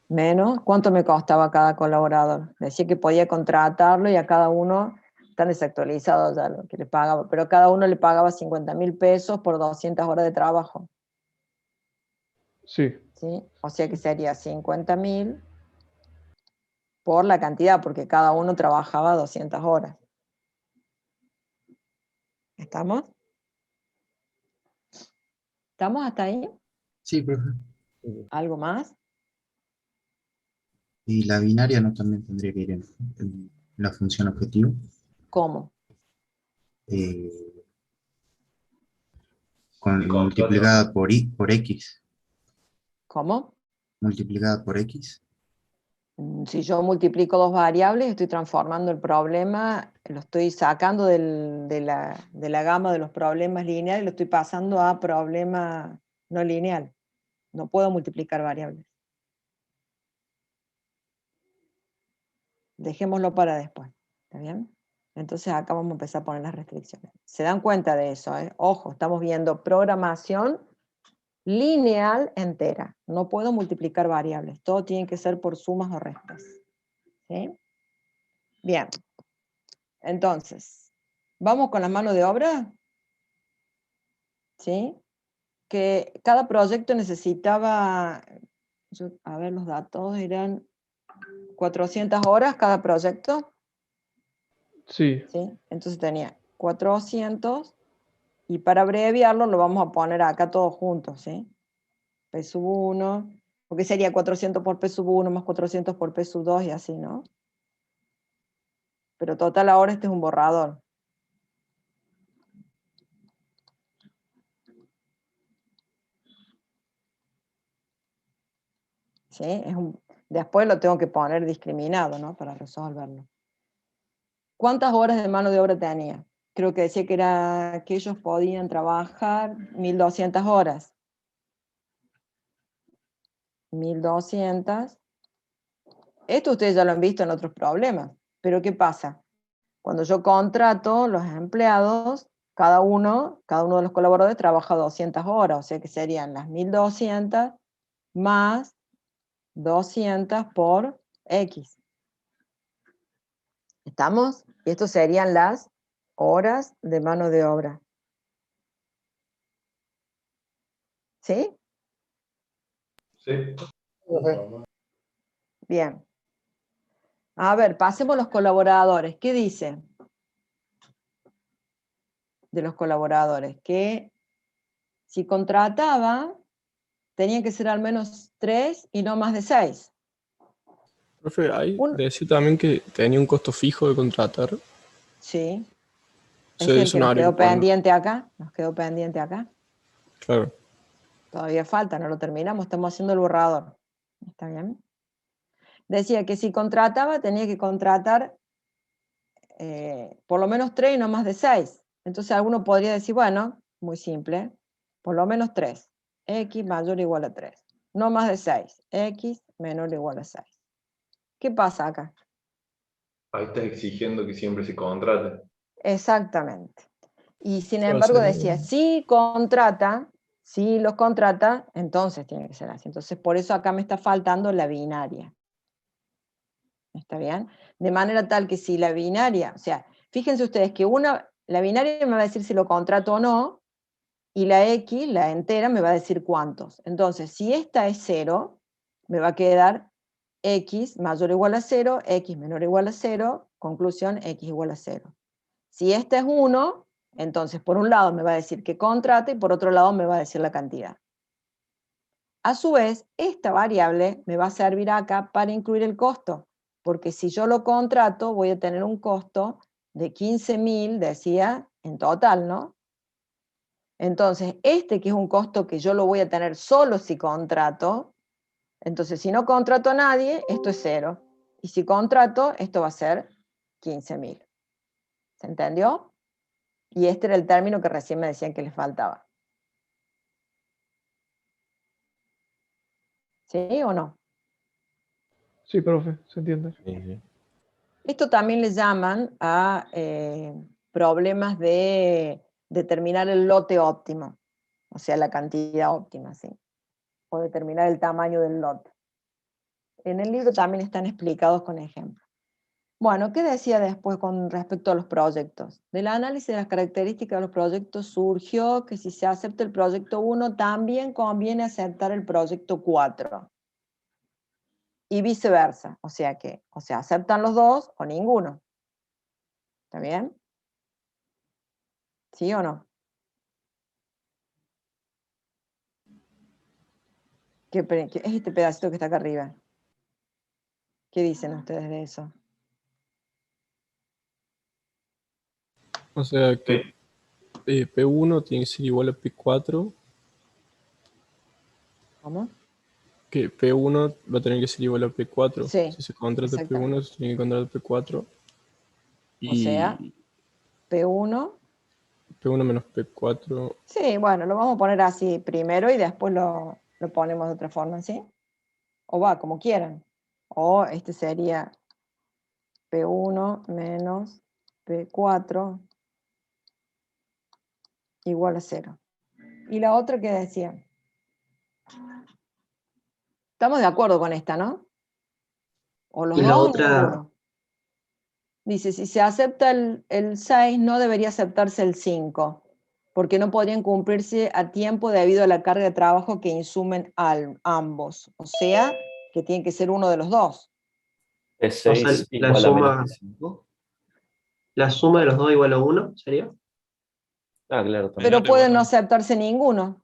Menos. ¿Cuánto me costaba cada colaborador? Decía que podía contratarlo y a cada uno, están desactualizados ya lo que le pagaba, pero a cada uno le pagaba 50.000 pesos por 200 horas de trabajo. Sí. ¿Sí? O sea que sería 50.000 por la cantidad, porque cada uno trabajaba 200 horas. ¿Estamos? ¿Estamos hasta ahí? Sí, profe. ¿Algo más? Y la binaria no también tendría que ir en la función objetivo. ¿Cómo? Eh, Y contrato. multiplicada por X. ¿Cómo? Multiplicada por X. Si yo multiplico dos variables, estoy transformando el problema, lo estoy sacando de la gama de los problemas lineales y lo estoy pasando a problema no lineal. No puedo multiplicar variables. Dejémoslo para después. ¿Está bien? Entonces acá vamos a empezar a poner las restricciones. ¿Se dan cuenta de eso? Ojo, estamos viendo programación lineal entera. No puedo multiplicar variables. Todo tiene que ser por sumas o restas. ¿Sí? Bien. Entonces, ¿vamos con la mano de obra? ¿Sí? Que cada proyecto necesitaba, a ver, los datos eran 400 horas cada proyecto. Sí. ¿Sí? Entonces tenía 400 y para abreviarlo lo vamos a poner acá todos juntos, ¿sí? P sub 1, porque sería 400 por P sub 1 más 400 por P sub 2 y así, ¿no? Pero total ahora este es un borrador. ¿Sí? Después lo tengo que poner discriminado, ¿no? Para resolverlo. ¿Cuántas horas de mano de obra tenía? Creo que decía que ellos podían trabajar 1.200 horas. 1.200. Esto ustedes ya lo han visto en otros problemas. Pero ¿qué pasa? Cuando yo contrato los empleados, cada uno de los colaboradores trabaja 200 horas, o sea que serían las 1.200 más 200 por X. ¿Estamos? Y esto serían las horas de mano de obra. ¿Sí? Sí. Bien. A ver, pasemos los colaboradores. ¿Qué dice de los colaboradores? Que si contrataba, tenía que ser al menos 3 y no más de 6. Profe, ahí decía también que tenía un costo fijo de contratar. Sí. O sea, Es el eso que no nos habría quedó que poner. pendiente acá. Nos quedó pendiente acá. Claro. Todavía falta, no lo terminamos, estamos haciendo el borrador. ¿Está bien? Decía que si contrataba, tenía que contratar por lo menos 3 y no más de 6. Entonces alguno podría decir, bueno, muy simple, por lo menos 3. X mayor o igual a 3. No más de 6. X menor o igual a 6. ¿Qué pasa acá? Ahí estás exigiendo que siempre se contrate. Exactamente. Y sin Claro, embargo sería- decía, si los contrata, entonces tiene que ser así. Entonces por eso acá me está faltando la binaria. ¿Está bien? De manera tal que si la binaria, o sea, fíjense ustedes que la binaria me va a decir si lo contrato o no, y la X, la entera, me va a decir cuántos. Entonces, si esta es 0, me va a quedar X mayor o igual a 0, X menor o igual a 0, conclusión, X igual a 0. Si esta es 1, entonces por un lado me va a decir que contrate y por otro lado me va a decir la cantidad. A su vez, esta variable me va a servir acá para incluir el costo, porque si yo lo contrato, voy a tener un costo de 15.000, decía, en total, ¿no? Entonces, este que es un costo que yo lo voy a tener solo si contrato, entonces si no contrato a nadie, esto es 0. Y si contrato, esto va a ser 15.000. ¿Se entendió? Y este era el término que recién me decían que les faltaba. ¿Sí o no? Sí, profe, se entiende. Sí, sí. Esto también le llaman a problemas de determinar el lote óptimo, o sea, la cantidad óptima, ¿sí? O determinar el tamaño del lote. En el libro también están explicados con ejemplos. Bueno, ¿qué decía después con respecto a los proyectos? Del análisis de las características de los proyectos surgió que si se acepta el proyecto 1, también conviene aceptar el proyecto 4. Y viceversa, o sea que o se aceptan los dos o ninguno. ¿Está bien? ¿Sí o no? ¿Qué es este pedacito que está acá arriba? ¿Qué dicen ustedes de eso? O sea que P1 tiene que ser igual a P4, ¿Cómo? que P1 va a tener que ser igual a P4. Sí, Si se contrata exactamente. P1, se tiene que contratar P4. O sea, Y P1. P1 menos P4. Sí, bueno, lo vamos a poner así primero y después lo ponemos de otra forma, ¿sí? O va, como quieran. O este sería P1 menos P4 igual a 0. Y la otra que decía. Estamos de acuerdo con esta, ¿no? O los Y dos la o otra, ninguno. Dice, si se acepta el 6, no debería aceptarse el 5, porque no podrían cumplirse a tiempo debido a la carga de trabajo que insumen ambos. O sea, que tiene que ser uno de los dos. o sea, P6 igual a menos P5. la suma de los dos igual a 1, ¿sería? Ah, claro, también. Pero pueden no aceptarse ninguno.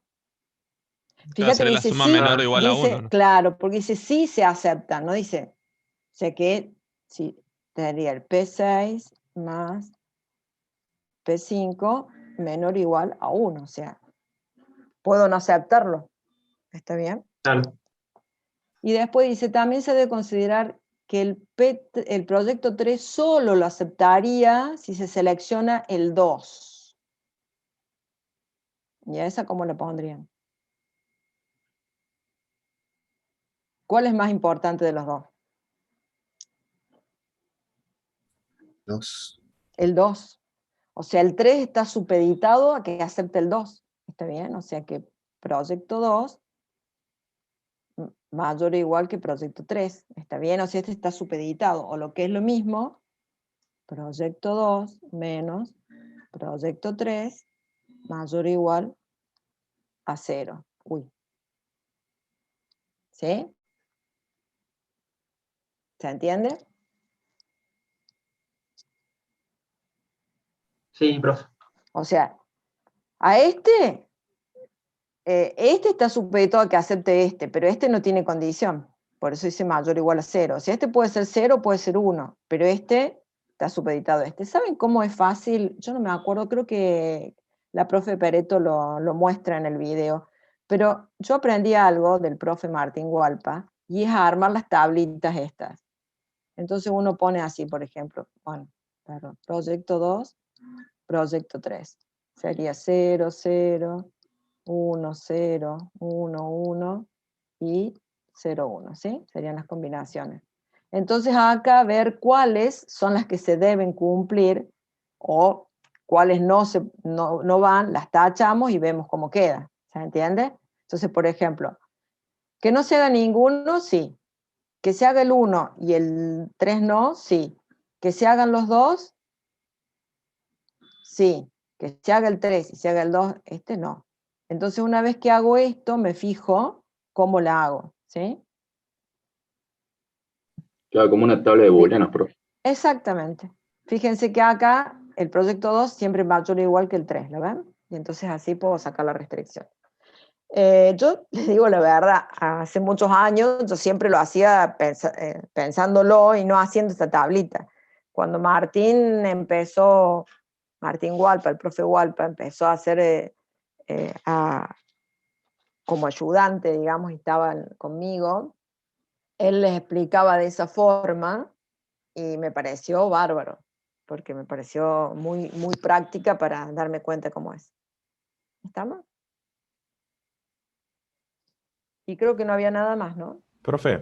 Claro, Fíjate que sería la dice suma sí, menor o igual a 1, ¿no? claro, porque dice sí se aceptan, no dice. O sea que sí, tendría el P6 más P5 menor o igual a 1, o sea, puedo no aceptarlo. ¿Está bien? Claro. Y después dice, también se debe considerar que el proyecto 3 solo lo aceptaría si se selecciona el 2. ¿Y a esa cómo le pondrían? ¿Cuál es más importante de los dos? 2. El 2. O sea, el 3 está supeditado a que acepte el 2. ¿Está bien? O sea que proyecto 2 mayor o igual que proyecto 3. ¿Está bien? O sea, este está supeditado. O lo que es lo mismo, proyecto 2 menos proyecto 3 mayor o igual a 0. Uy. ¿Sí? ¿Se entiende? Sí, profe. O sea, a este está supeditado a que acepte este, pero este no tiene condición. Por eso dice mayor o igual a 0. O sea, este puede ser 0, puede ser 1, pero este está supeditado a este. ¿Saben cómo es fácil? Yo no me acuerdo, creo que la profe Pereto lo muestra en el video, pero yo aprendí algo del profe Martín Hualpa, y es a armar las tablitas estas. Entonces uno pone así, por ejemplo, bueno, perdón, proyecto 2, proyecto 3. Sería 0, 0, 1, 0, 1, 1 y 0, 1, ¿sí? Serían las combinaciones. Entonces acá ver cuáles son las que se deben cumplir o cuáles no van, las tachamos y vemos cómo queda. ¿Se entiende? Entonces, por ejemplo, que no se haga ninguno, sí. Que se haga el 1 y el 3 no, sí. Que se hagan los dos, sí. Que se haga el 3 y se haga el 2, este no. Entonces, una vez que hago esto, me fijo cómo la hago, ¿sí? Claro, como una tabla de booleanos, profe. Exactamente. Fíjense que acá el proyecto 2 siempre es mayor o igual que el 3, ¿lo ven? Y entonces así puedo sacar la restricción. Yo les digo la verdad, hace muchos años yo siempre lo hacía pensándolo y no haciendo esta tablita. Cuando Martín Hualpa, el profe Hualpa, empezó a hacer como ayudante, digamos, y estaban conmigo, él les explicaba de esa forma y me pareció bárbaro, porque me pareció muy, muy práctica para darme cuenta cómo es. ¿Estamos? Y creo que no había nada más, ¿no? Profe,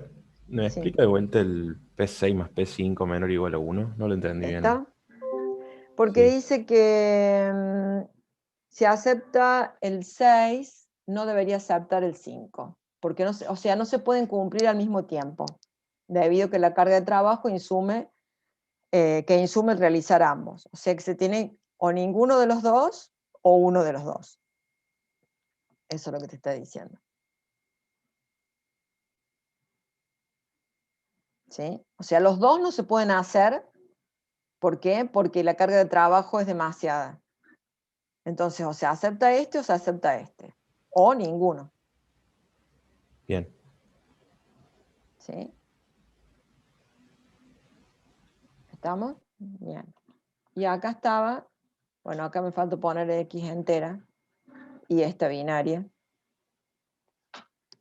¿me Sí. explica de vuelta el P6 más P5 menor o igual a 1? No lo entendí bien. ¿Está? Porque Sí. dice que si acepta el 6, no debería aceptar el 5, porque no se pueden cumplir al mismo tiempo, debido a que la carga de trabajo insume el realizar ambos. O sea que se tiene o ninguno de los dos o uno de los dos. Eso es lo que te está diciendo. ¿Sí? O sea, los dos no se pueden hacer. ¿Por qué? Porque la carga de trabajo es demasiada. Entonces, o se acepta este o se acepta este. O ninguno. Bien. ¿Sí? ¿Estamos? Bien. Y acá estaba, bueno, acá me falta poner X entera y esta binaria.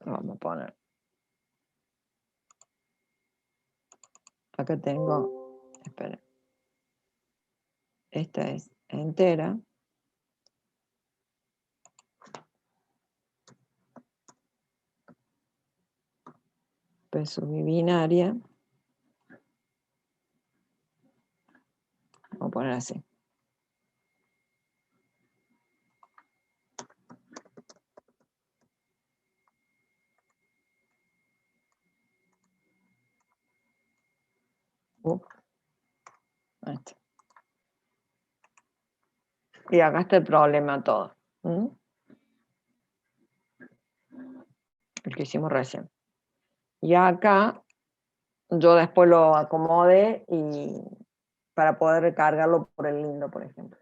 Vamos a poner. Acá tengo, espera. Esta es entera. Peso binaria. Vamos a poner así. Ahí está. Y acá está el problema todo. El que hicimos recién. Y acá yo después lo acomodé y para poder recargarlo por el lindo, por ejemplo.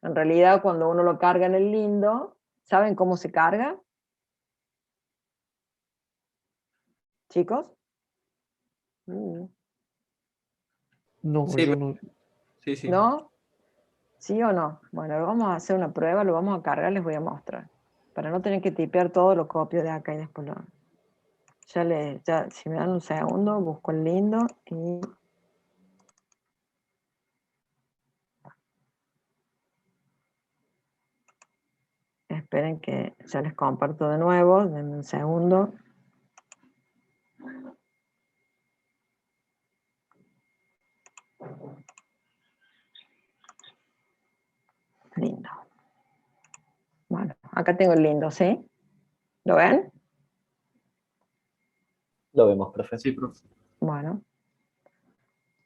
En realidad, cuando uno lo carga en el lindo, ¿saben cómo se carga? ¿Chicos? No, Sí, yo no. Sí, sí. ¿No? ¿Sí o no? Bueno, vamos a hacer una prueba, lo vamos a cargar, les voy a mostrar. Para no tener que tipear todo, lo copio de acá y después lo... Ya, si me dan un segundo, busco el lindo y... Esperen que ya les comparto de nuevo, denme un segundo. Lindo. Bueno, acá tengo el lindo, ¿sí? ¿Lo ven? Lo vemos, profe. Sí, profe. Bueno.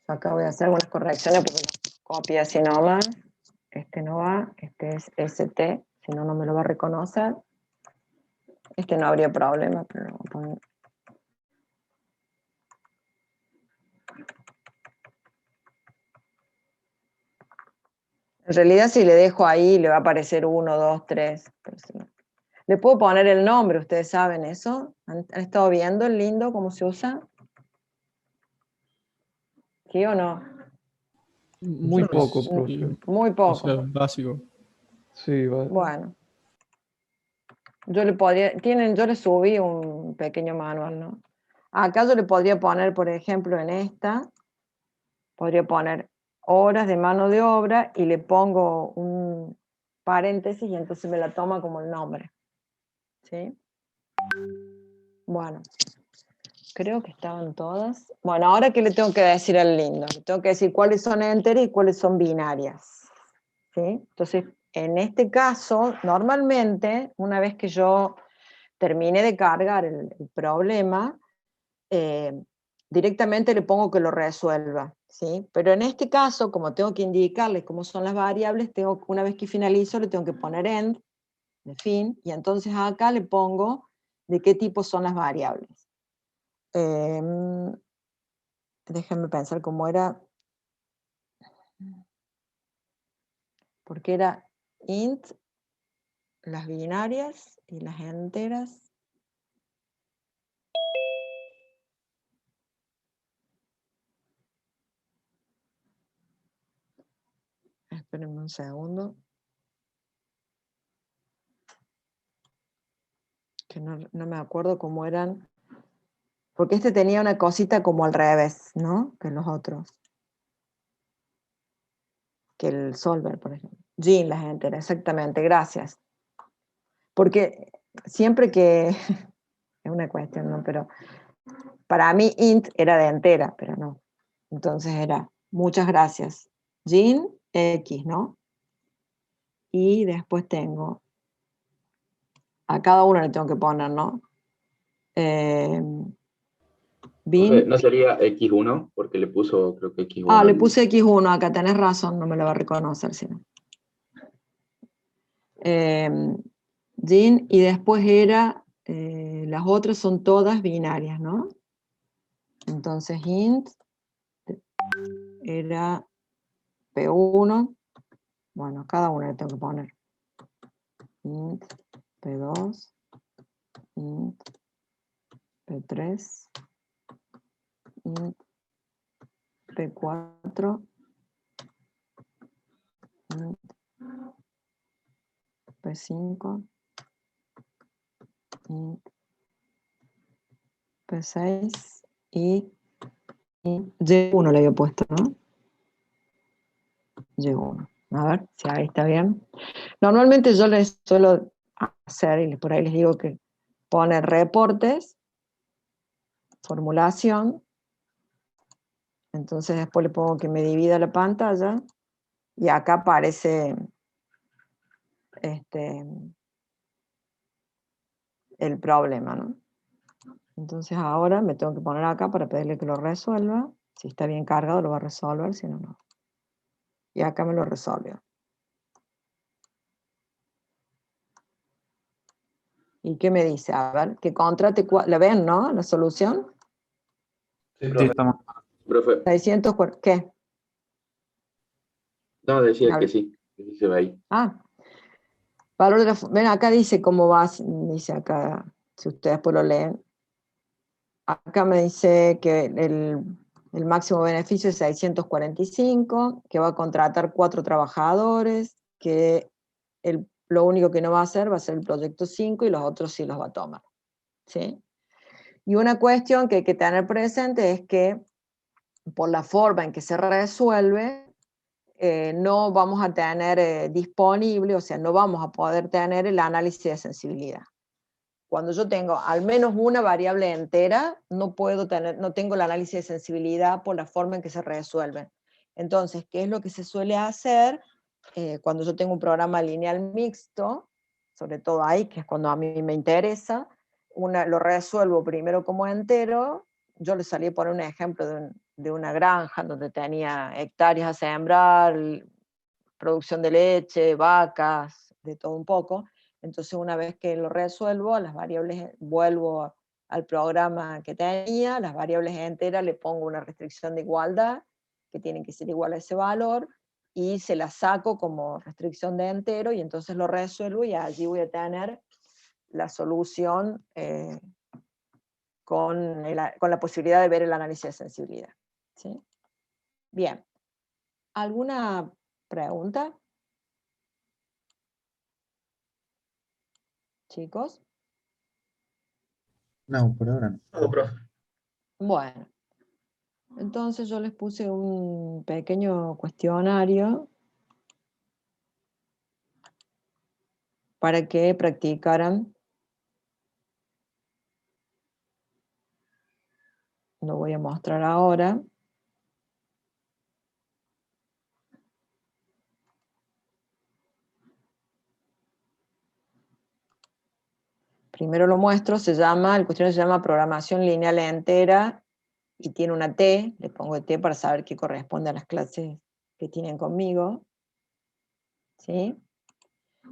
Acá voy a hacer algunas correcciones porque lo copié así nomás. Este no va, este es ST, si no, no me lo va a reconocer. Este no habría problema, pero lo voy a poner. En realidad, si le dejo ahí, le va a aparecer 1, 2, 3. Le puedo poner el nombre, ¿ustedes saben eso? ¿Han estado viendo el lindo, cómo se usa? ¿Sí o no? Muy poco, profe. Muy O poco. sea, básico. Sí, va. Bueno. Yo le subí un pequeño manual, ¿no? Acá yo le podría poner, por ejemplo, en esta, podría poner horas de mano de obra y le pongo un paréntesis y entonces me la toma como el nombre. ¿Sí? Bueno, creo que estaban todas. Bueno, ahora ¿qué le tengo que decir al lindo? Le tengo que decir cuáles son enteras y cuáles son binarias. ¿Sí? Entonces, en este caso, normalmente, una vez que yo termine de cargar el problema, directamente le pongo que lo resuelva, ¿sí? Pero en este caso, como tengo que indicarle cómo son las variables, una vez que finalizo, le tengo que poner end, de fin, y entonces acá le pongo de qué tipo son las variables. Déjenme pensar cómo era, porque era int las binarias y las enteras. Espérenme un segundo. Que no me acuerdo cómo eran. Porque este tenía una cosita como al revés, ¿no? Que los otros. Que el solver, por ejemplo. Gin, las enteras, exactamente, gracias. Porque siempre que... es una cuestión, ¿no? Pero para mí int era de entera, pero no. Entonces era, muchas gracias. Gin, X, ¿no? Y después tengo, a cada uno le tengo que poner, ¿no? Bin. No sería X1, porque le puso, creo que X1. Ah, le puse X1 acá, tenés razón, no me lo va a reconocer, sino. Gin, y después era, las otras son todas binarias, ¿no? Entonces int era P1, bueno, cada una le tengo que poner. Int P2, int P3, int P4, int P5, int P6 y Y1 le había puesto, ¿no? Y1. A ver si ahí está bien. Normalmente yo les suelo hacer, y por ahí les digo que pone reportes, formulación, entonces después le pongo que me divida la pantalla, y acá aparece el problema, ¿no? Entonces ahora me tengo que poner acá para pedirle que lo resuelva. Si está bien cargado lo va a resolver, si no, no. Y acá me lo resolvió. ¿Y qué me dice? A ver, que contrate, ¿la ven, no? La solución. Sí, profe. Profe. 600, ¿qué? No, decía que sí se ve ahí. Ah, valor de la, ven, acá dice cómo va, dice acá, si ustedes después lo leen. Acá me dice que el máximo beneficio es 645, que va a contratar 4 trabajadores, que lo único que no va a hacer va a ser el proyecto 5 y los otros sí los va a tomar. ¿Sí? Y una cuestión que hay que tener presente es que por la forma en que se resuelve, no vamos a tener disponible, o sea, no vamos a poder tener el análisis de sensibilidad. Cuando yo tengo al menos una variable entera, no tengo el análisis de sensibilidad por la forma en que se resuelven. Entonces, ¿qué es lo que se suele hacer cuando yo tengo un programa lineal mixto? Sobre todo ahí, que es cuando a mí me interesa, lo resuelvo primero como entero. Yo les salí a poner un ejemplo de una granja donde tenía hectáreas a sembrar, producción de leche, vacas, de todo un poco. Entonces una vez que lo resuelvo, las variables, vuelvo al programa que tenía, las variables enteras le pongo una restricción de igualdad, que tienen que ser igual a ese valor, y se la saco como restricción de entero, y entonces lo resuelvo, y allí voy a tener la solución con la posibilidad de ver el análisis de sensibilidad. ¿Sí? Bien. ¿Alguna pregunta? Chicos. No, por ahora no. No, profe. Bueno, entonces yo les puse un pequeño cuestionario para que practicaran. Lo voy a mostrar ahora. Primero lo muestro, el cuestionario se llama programación lineal entera y tiene una T, le pongo T para saber qué corresponde a las clases que tienen conmigo. ¿Sí?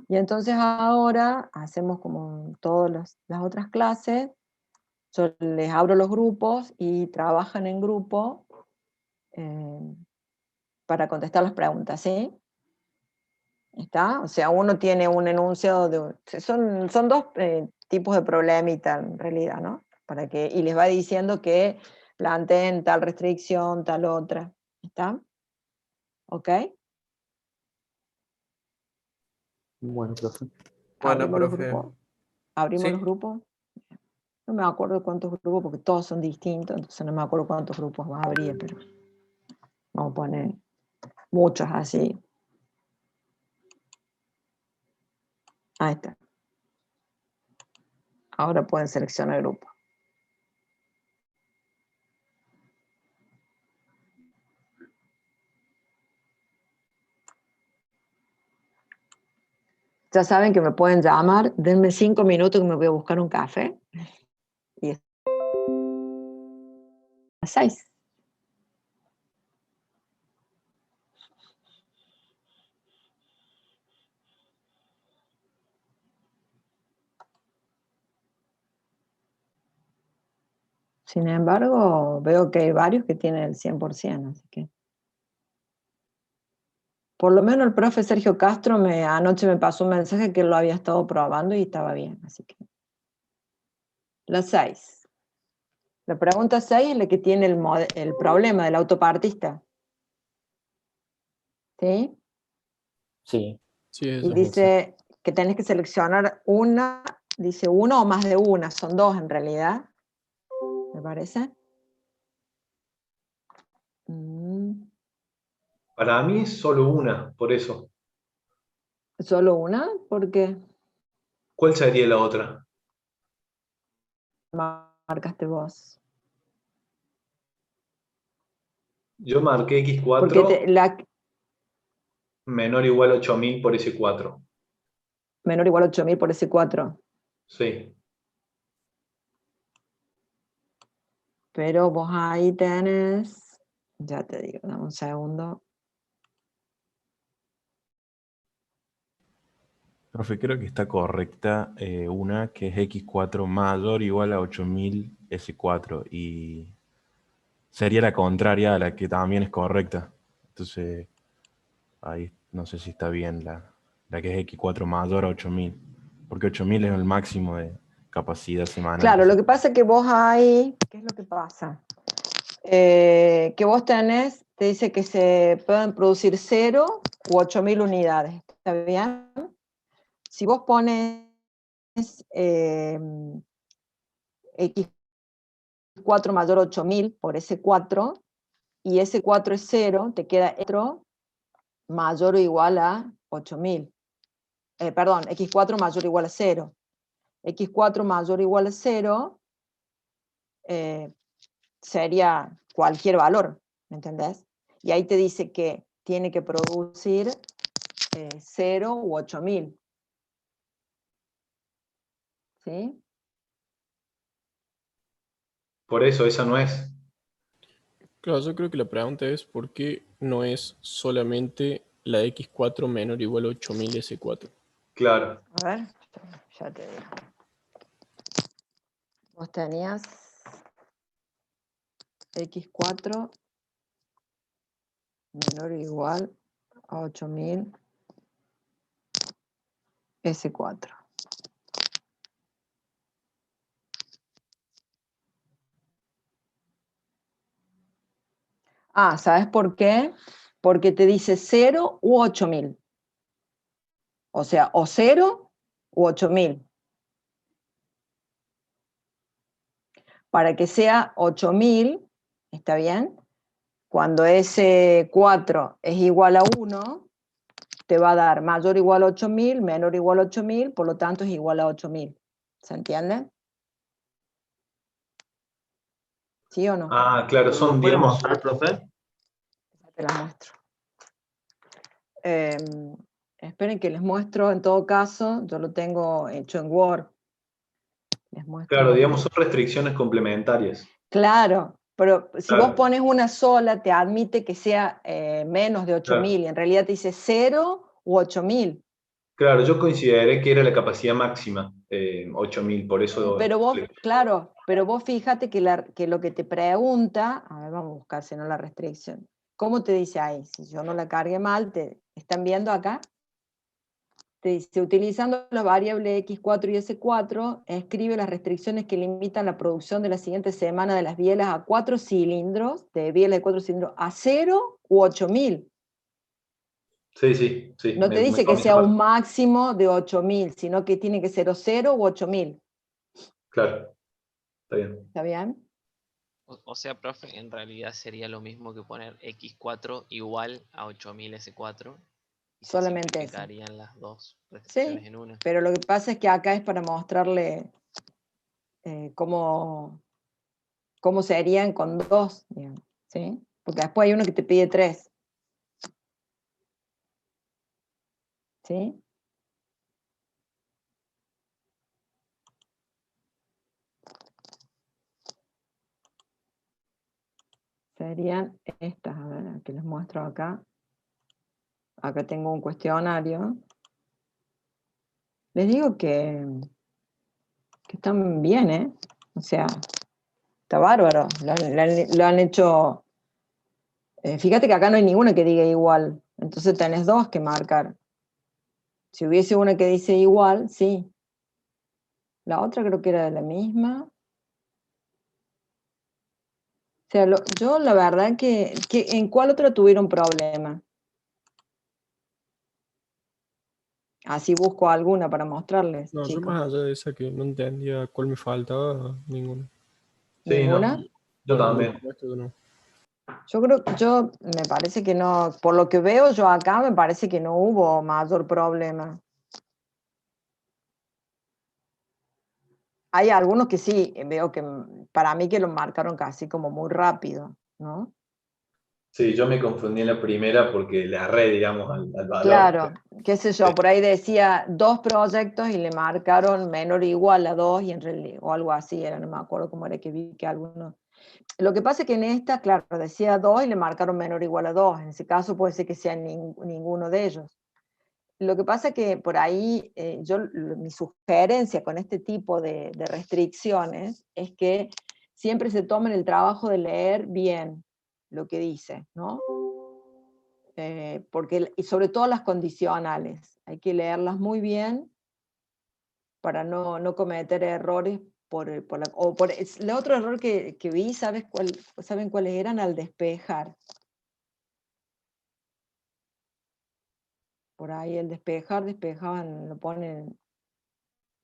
Y entonces ahora hacemos como todas las otras clases, yo les abro los grupos y trabajan en grupo para contestar las preguntas, ¿sí? ¿Está? O sea, uno tiene un enunciado son dos tipos de problemita en realidad, ¿no? Y les va diciendo que planteen tal restricción, tal otra. ¿Está? ¿Ok? Bueno, profe. Bueno, ¿Abrimos los profe. grupos? ¿Abrimos Sí. los grupos? No me acuerdo cuántos grupos, porque todos son distintos, entonces no me acuerdo cuántos grupos va a abrir, pero vamos a poner muchos así. Ahí está. Ahora pueden seleccionar el grupo. Ya saben que me pueden llamar, denme 5 minutos que me voy a buscar un café. Y a las 6. Sin embargo, veo que hay varios que tienen el 100%, así que... Por lo menos el profe Sergio Castro anoche me pasó un mensaje que él lo había estado probando y estaba bien, así que... Las 6. La pregunta 6 es la que tiene el problema del autopartista. ¿Sí? Sí. Sí, Y eso. dice que tenés que seleccionar una, dice uno o más de una, son dos en realidad, ¿me parece? Para mí es solo una, por eso. ¿Solo una? ¿Por qué ¿Cuál sería la otra? marcaste vos? Yo marqué X4 Porque menor o igual a 8000 por ese 4. menor o igual a 8000 por ese 4. Sí. Pero vos ahí tenés, ya te digo, dame un segundo. Profe, creo que está correcta una que es X4 mayor o igual a 8000 S4 y sería la contraria a la que también es correcta. Entonces, ahí no sé si está bien la que es X4 mayor a 8000, porque 8000 es el máximo de capacidad semanal. Claro, lo que pasa es que vos ahí, ¿qué es lo que pasa? Que vos tenés, te dice que se pueden producir 0 u 8000 unidades, ¿está bien? Si vos pones X4 mayor a 8000 por ese 4, y ese 4 es 0, te queda otro mayor o igual a 8000. Perdón, X4 mayor o igual a 0. X4 mayor o igual a 0 sería cualquier valor, ¿me entendés? Y ahí te dice que tiene que producir 0 u 8000. ¿Sí? Por eso, esa no es. Claro, yo creo que la pregunta es ¿por qué no es solamente la X4 menor o igual a 8000 S4? Claro. A ver, ya te digo. Vos tenías X4 menor o igual a 8000 S4. Ah, ¿sabes por qué? Porque te dice 0 u 8000. O sea, o 0 u 8000. Para que sea 8000, ¿está bien? Cuando ese 4 es igual a 1, te va a dar mayor o igual a 8000, menor o igual a 8000, por lo tanto es igual a 8000. ¿Se entiende? ¿Sí o no? Ah, claro, son, ¿Puede digamos... mostrar, profe? Te la muestro. Esperen que les muestro, en todo caso, yo lo tengo hecho en Word. Les muestro. Claro, digamos, son restricciones complementarias. Claro, pero si Claro. vos pones una sola, te admite que sea menos de 8000, Claro. y en realidad te dice 0 u 8000. Claro, yo consideré que era la capacidad máxima, 8000, por eso... Pero vos, claro, pero vos fíjate que lo que te pregunta, a ver, vamos a buscar si no la restricción. ¿Cómo te dice ahí? Si yo no la cargué mal, ¿te están viendo acá? te dice, utilizando las variables X4 y S4, escribe las restricciones que limitan la producción de la siguiente semana de las bielas a 4 cilindros, de bielas de 4 cilindros, a 0 u 8000. Sí, sí, sí. No te dice que sea un máximo de 8000, sino que tiene que ser o 0 u 8000. Claro, está bien. ¿Está bien? O sea, profe, en realidad sería lo mismo que poner X4 igual a 8000 S4. Y se Solamente eso. simplificarían las dos restricciones Sí, en una. pero lo que pasa es que acá es para mostrarle cómo serían con 2, digamos, ¿sí? Porque después hay uno que te pide 3. ¿Sí? Serían estas, a ver, que les muestro acá. Acá tengo un cuestionario. Les digo que están bien, ¿eh? O sea, está bárbaro. Lo han hecho. Fíjate que acá no hay ninguna que diga igual. Entonces tenés 2 que marcar. Si hubiese una que dice igual, sí. La otra creo que era la misma. O sea, yo la verdad que ¿en cuál otra tuvieron problema? Así busco alguna para mostrarles, No, yo chicos. más allá de esa que no entendía cuál me faltaba, ninguna. Sí, ¿Ninguna? no, yo también. No. Yo me parece que no, por lo que veo yo acá, me parece que no hubo mayor problema. Hay algunos que sí, veo que para mí que lo marcaron casi como muy rápido, ¿no? Sí, yo me confundí en la primera porque le erré, digamos, al valor. Claro, qué sé yo, por ahí decía 2 proyectos y le marcaron menor o igual a 2 y en realidad, o algo así, era, no me acuerdo cómo era que vi que algunos. Lo que pasa es que en esta, claro, decía 2 y le marcaron menor o igual a 2. En ese caso puede ser que sea ninguno de ellos. Lo que pasa es que por ahí, mi sugerencia con este tipo de restricciones es que siempre se tomen el trabajo de leer bien lo que dice, ¿no? Y sobre todo las condicionales, hay que leerlas muy bien para no cometer errores el otro error que vi, ¿saben cuáles eran? Al despejar. Por ahí el despejaban, lo ponen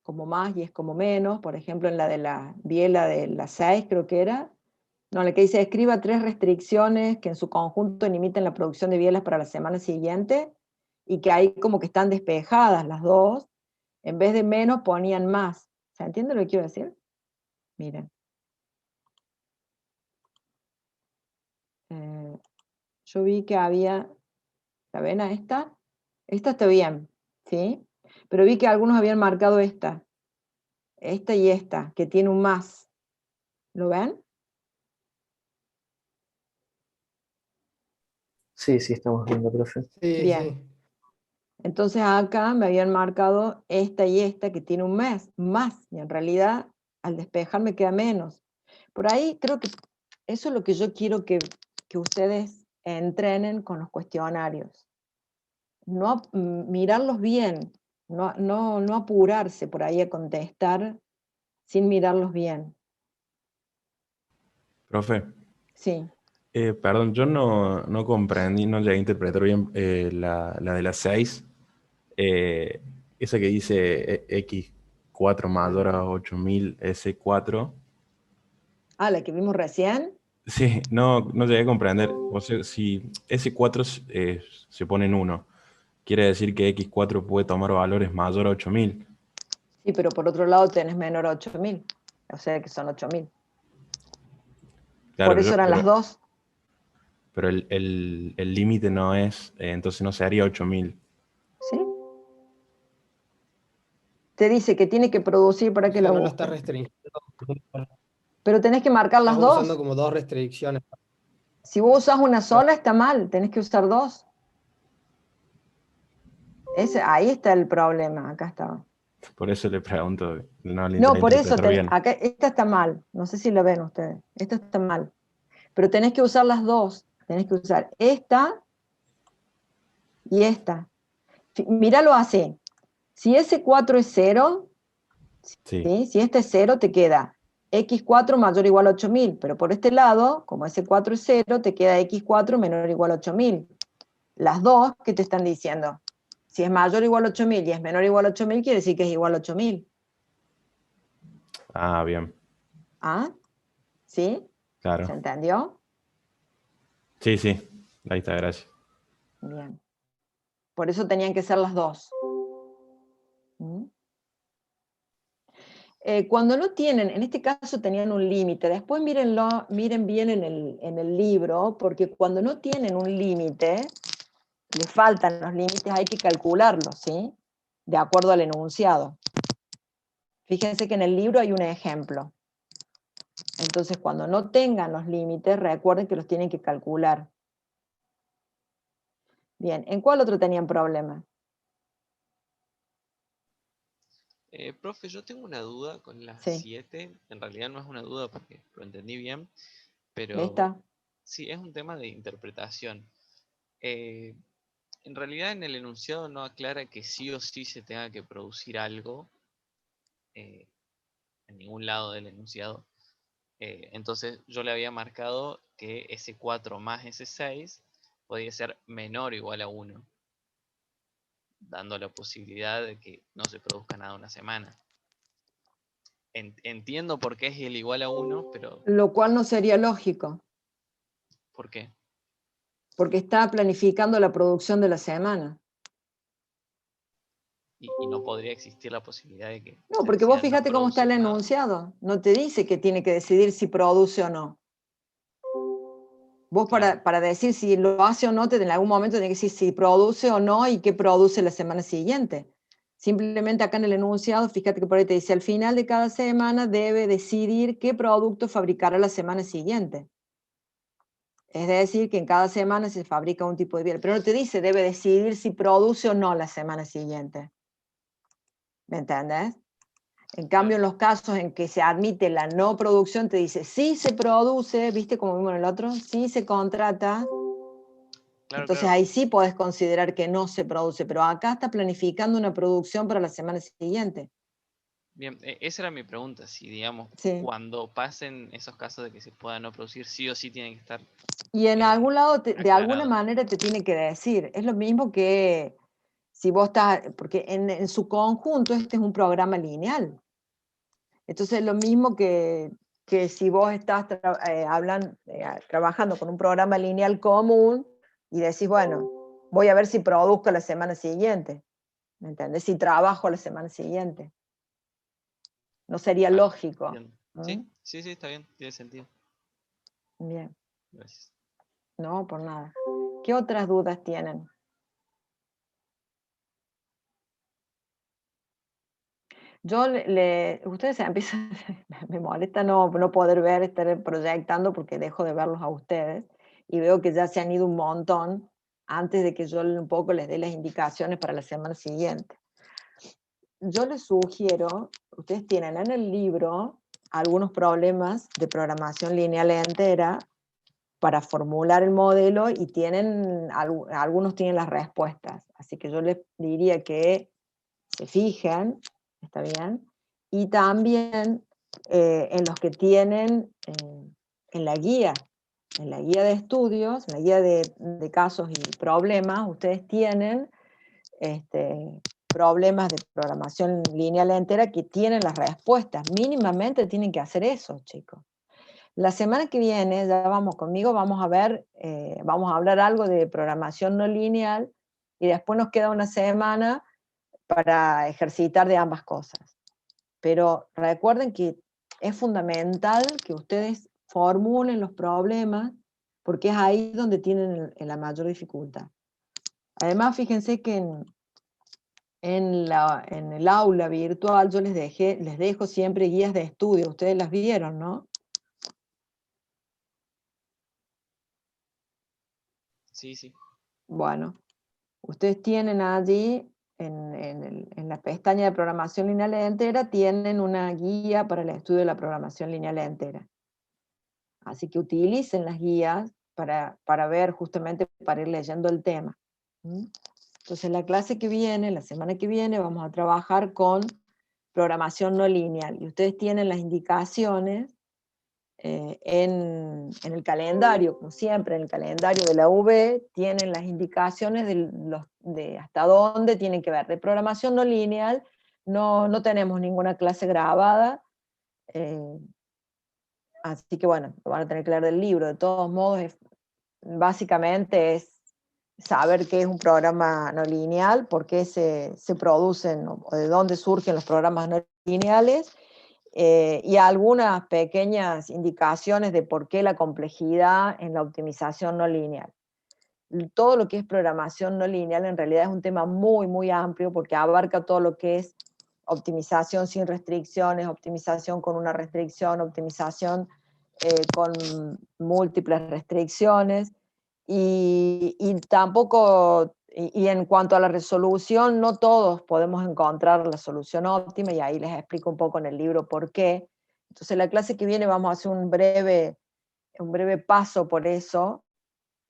como más y es como menos, por ejemplo en la de la biela de las 6 creo que era, no, la que dice escriba 3 restricciones que en su conjunto limiten la producción de bielas para la semana siguiente, y que ahí como que están despejadas las dos, en vez de menos ponían más. ¿Se entiende lo que quiero decir? Miren. Yo vi que había, ¿la ven a esta? Esta está bien, ¿sí? Pero vi que algunos habían marcado esta y esta, que tiene un más. ¿Lo ven? Sí, sí, estamos viendo, profe. Sí, Bien. sí. Entonces acá me habían marcado esta y esta que tiene un más, y en realidad al despejar me queda menos. Por ahí creo que eso es lo que yo quiero que ustedes entrenen con los cuestionarios. Mirarlos bien, no apurarse por ahí a contestar sin mirarlos bien. Profe, Sí. perdón, yo no comprendí, no llegué a interpretar bien la de las 6. Esa que dice X4 mayor a 8000 S4. Ah, la que vimos recién. Sí, no llegué a comprender. O sea, si S4 se pone en 1, quiere decir que X4 puede tomar valores mayor a 8000. Sí, pero por otro lado tenés menor a 8000, o sea que son 8000. Claro, Por eso eran las dos. pero el límite no es, entonces no sería 8000. ¿Sí? Te dice que tiene que producir para O que sea, la no lo busque. está restringiendo. Pero tenés que marcar las Estás usando dos. como 2 restricciones. Si vos usás una sola está mal, tenés que usar 2. Ahí está el problema, acá está. Por eso le pregunto, no le No, por eso, interpretar bien. acá, esta está mal, no sé si lo ven ustedes, esta está mal. Pero tenés que usar las dos, tenés que usar esta y esta. Míralo así, Si ese 4 es 0, Sí. ¿sí? Si este es 0, te queda x4 mayor o igual a 8000, pero por este lado, como ese 4 es 0, te queda x4 menor o igual a 8000. Las dos, ¿qué te están diciendo? Si es mayor o igual a 8000 y es menor o igual a 8000, quiere decir que es igual a 8000. Ah, bien. ¿Ah? ¿Sí? Claro. ¿Se entendió? Sí, sí. Ahí está, gracias. Bien. Por eso tenían que ser las dos. ¿Mm? Cuando no tienen, en este caso tenían un límite, después miren bien en el libro, porque cuando no tienen un límite, les faltan los límites, hay que calcularlos, ¿sí? De acuerdo al enunciado. Fíjense que en el libro hay un ejemplo. Entonces, cuando no tengan los límites, recuerden que los tienen que calcular. Bien, ¿en cuál otro tenían problema? Profe, yo tengo una duda con la Sí. 7. En realidad no es una duda porque lo entendí bien, pero ¿Esta? sí, es un tema de interpretación. En realidad en el enunciado no aclara que sí o sí se tenga que producir algo en ningún lado del enunciado. Entonces yo le había marcado que ese 4 más ese 6 podía ser menor o igual a 1, dando la posibilidad de que no se produzca nada una semana. Entiendo por qué es el igual a 1, pero Lo cual no sería lógico, ¿por qué? porque está planificando la producción de la semana. Y no podría existir la posibilidad de que No, se porque vos decida no fíjate cómo está el producir nada. enunciado. No te dice que tiene que decidir si produce o no. Vos para decir si lo hace o no, en algún momento tenés que decir si produce o no y qué produce la semana siguiente. Simplemente acá en el enunciado, fíjate que por ahí te dice, al final de cada semana debe decidir qué producto fabricará la semana siguiente. Es decir, que en cada semana se fabrica un tipo de bien, pero no te dice debe decidir si produce o no la semana siguiente. ¿Me entiendes? En cambio, en los casos en que se admite la no producción, te dice, sí se produce, ¿viste como vimos en el otro? Sí se contrata. Claro, Entonces claro. ahí sí podés considerar que no se produce, pero acá está planificando una producción para la semana siguiente. Bien, esa era mi pregunta, si digamos, Sí. cuando pasen esos casos de que se pueda no producir, sí o sí tiene que estar Y en algún lado, de alguna aclarado. manera te tiene que decir, es lo mismo que si vos estás, porque en su conjunto este es un programa lineal. Entonces es lo mismo que si vos estás trabajando con un programa lineal común y decís, bueno, voy a ver si produzco la semana siguiente. ¿Me entendés? Si trabajo la semana siguiente. No sería lógico. Sí, sí, sí, está bien, tiene sentido. Bien. Gracias. No, por nada. ¿Qué otras dudas tienen? Yo ustedes empiezan, me molesta no poder ver, estar proyectando porque dejo de verlos a ustedes y veo que ya se han ido un montón antes de que yo un poco les dé las indicaciones para la semana siguiente. Yo les sugiero, ustedes tienen en el libro algunos problemas de programación lineal entera para formular el modelo y algunos tienen las respuestas. Así que yo les diría que se fijen, ¿está bien? Y también en los que tienen en la guía de estudios, en la guía de casos y problemas, ustedes tienen problemas de programación lineal entera que tienen las respuestas. Mínimamente tienen que hacer eso, chicos. La semana que viene, ya conmigo, vamos a ver, vamos a hablar algo de programación no lineal y después nos queda una semana para ejercitar de ambas cosas. Pero recuerden que es fundamental que ustedes formulen los problemas porque es ahí donde tienen la mayor dificultad. Además, fíjense que en el aula virtual yo les dejo siempre guías de estudio. Ustedes las vieron, ¿no? Sí, sí. Bueno, ustedes tienen allí, en la pestaña de programación lineal entera, tienen una guía para el estudio de la programación lineal entera. Así que utilicen las guías para ver, justamente para ir leyendo el tema. ¿Mm? Entonces la clase que viene, la semana que viene, vamos a trabajar con programación no lineal. Y ustedes tienen las indicaciones en el calendario, como siempre, en el calendario de la UB, tienen las indicaciones de hasta dónde tienen que ver. De programación no lineal no tenemos ninguna clase grabada, así que bueno, lo van a tener que leer del libro. De todos modos, básicamente es saber qué es un programa no lineal, por qué se producen, o de dónde surgen los programas no lineales, y algunas pequeñas indicaciones de por qué la complejidad en la optimización no lineal. Todo lo que es programación no lineal en realidad es un tema muy, muy amplio, porque abarca todo lo que es optimización sin restricciones, optimización con una restricción, optimización con múltiples restricciones, y tampoco, y en cuanto a la resolución, no todos podemos encontrar la solución óptima, y ahí les explico un poco en el libro por qué. Entonces la clase que viene vamos a hacer un breve paso por eso,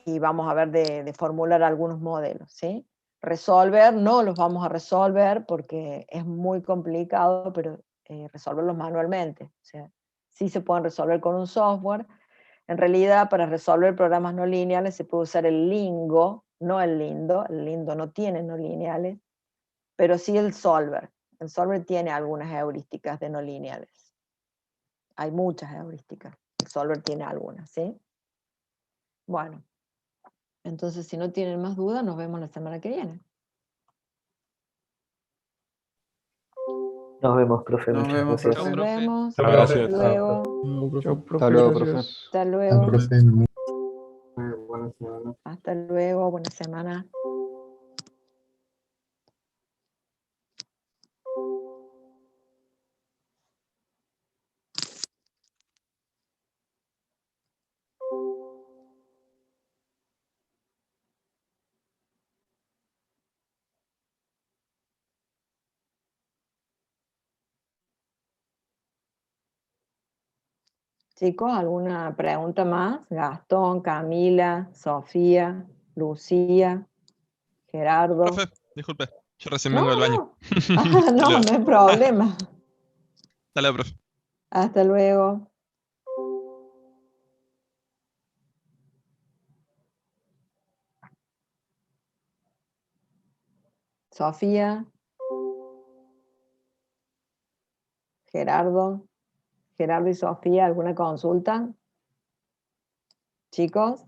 y vamos a ver de formular algunos modelos, ¿sí? Resolver, no los vamos a resolver porque es muy complicado, pero resolverlos manualmente. O sea, sí se pueden resolver con un software. En realidad, para resolver programas no lineales se puede usar el Lingo, no el Lindo. El Lindo no tiene no lineales, pero sí el Solver. El Solver tiene algunas heurísticas de no lineales. Hay muchas heurísticas. El Solver tiene algunas, ¿sí? Bueno, entonces si no tienen más dudas, nos vemos la semana que viene. Nos vemos, profe. Nos Muchas vemos, gracias. profe. Nos vemos. Gracias. Hasta luego. Chau, profe, Hasta luego, gracias. profe. Hasta luego. Profe, Buenas semanas. Hasta luego. Buena semana. Chicos, ¿alguna pregunta más? Gastón, Camila, Sofía, Lucía, Gerardo. Profe, disculpe, yo recién vengo No, del baño. no. Ah, no, no hay problema. Dale, profe. Hasta luego. Sofía, Gerardo y Sofía, ¿alguna consulta? Chicos.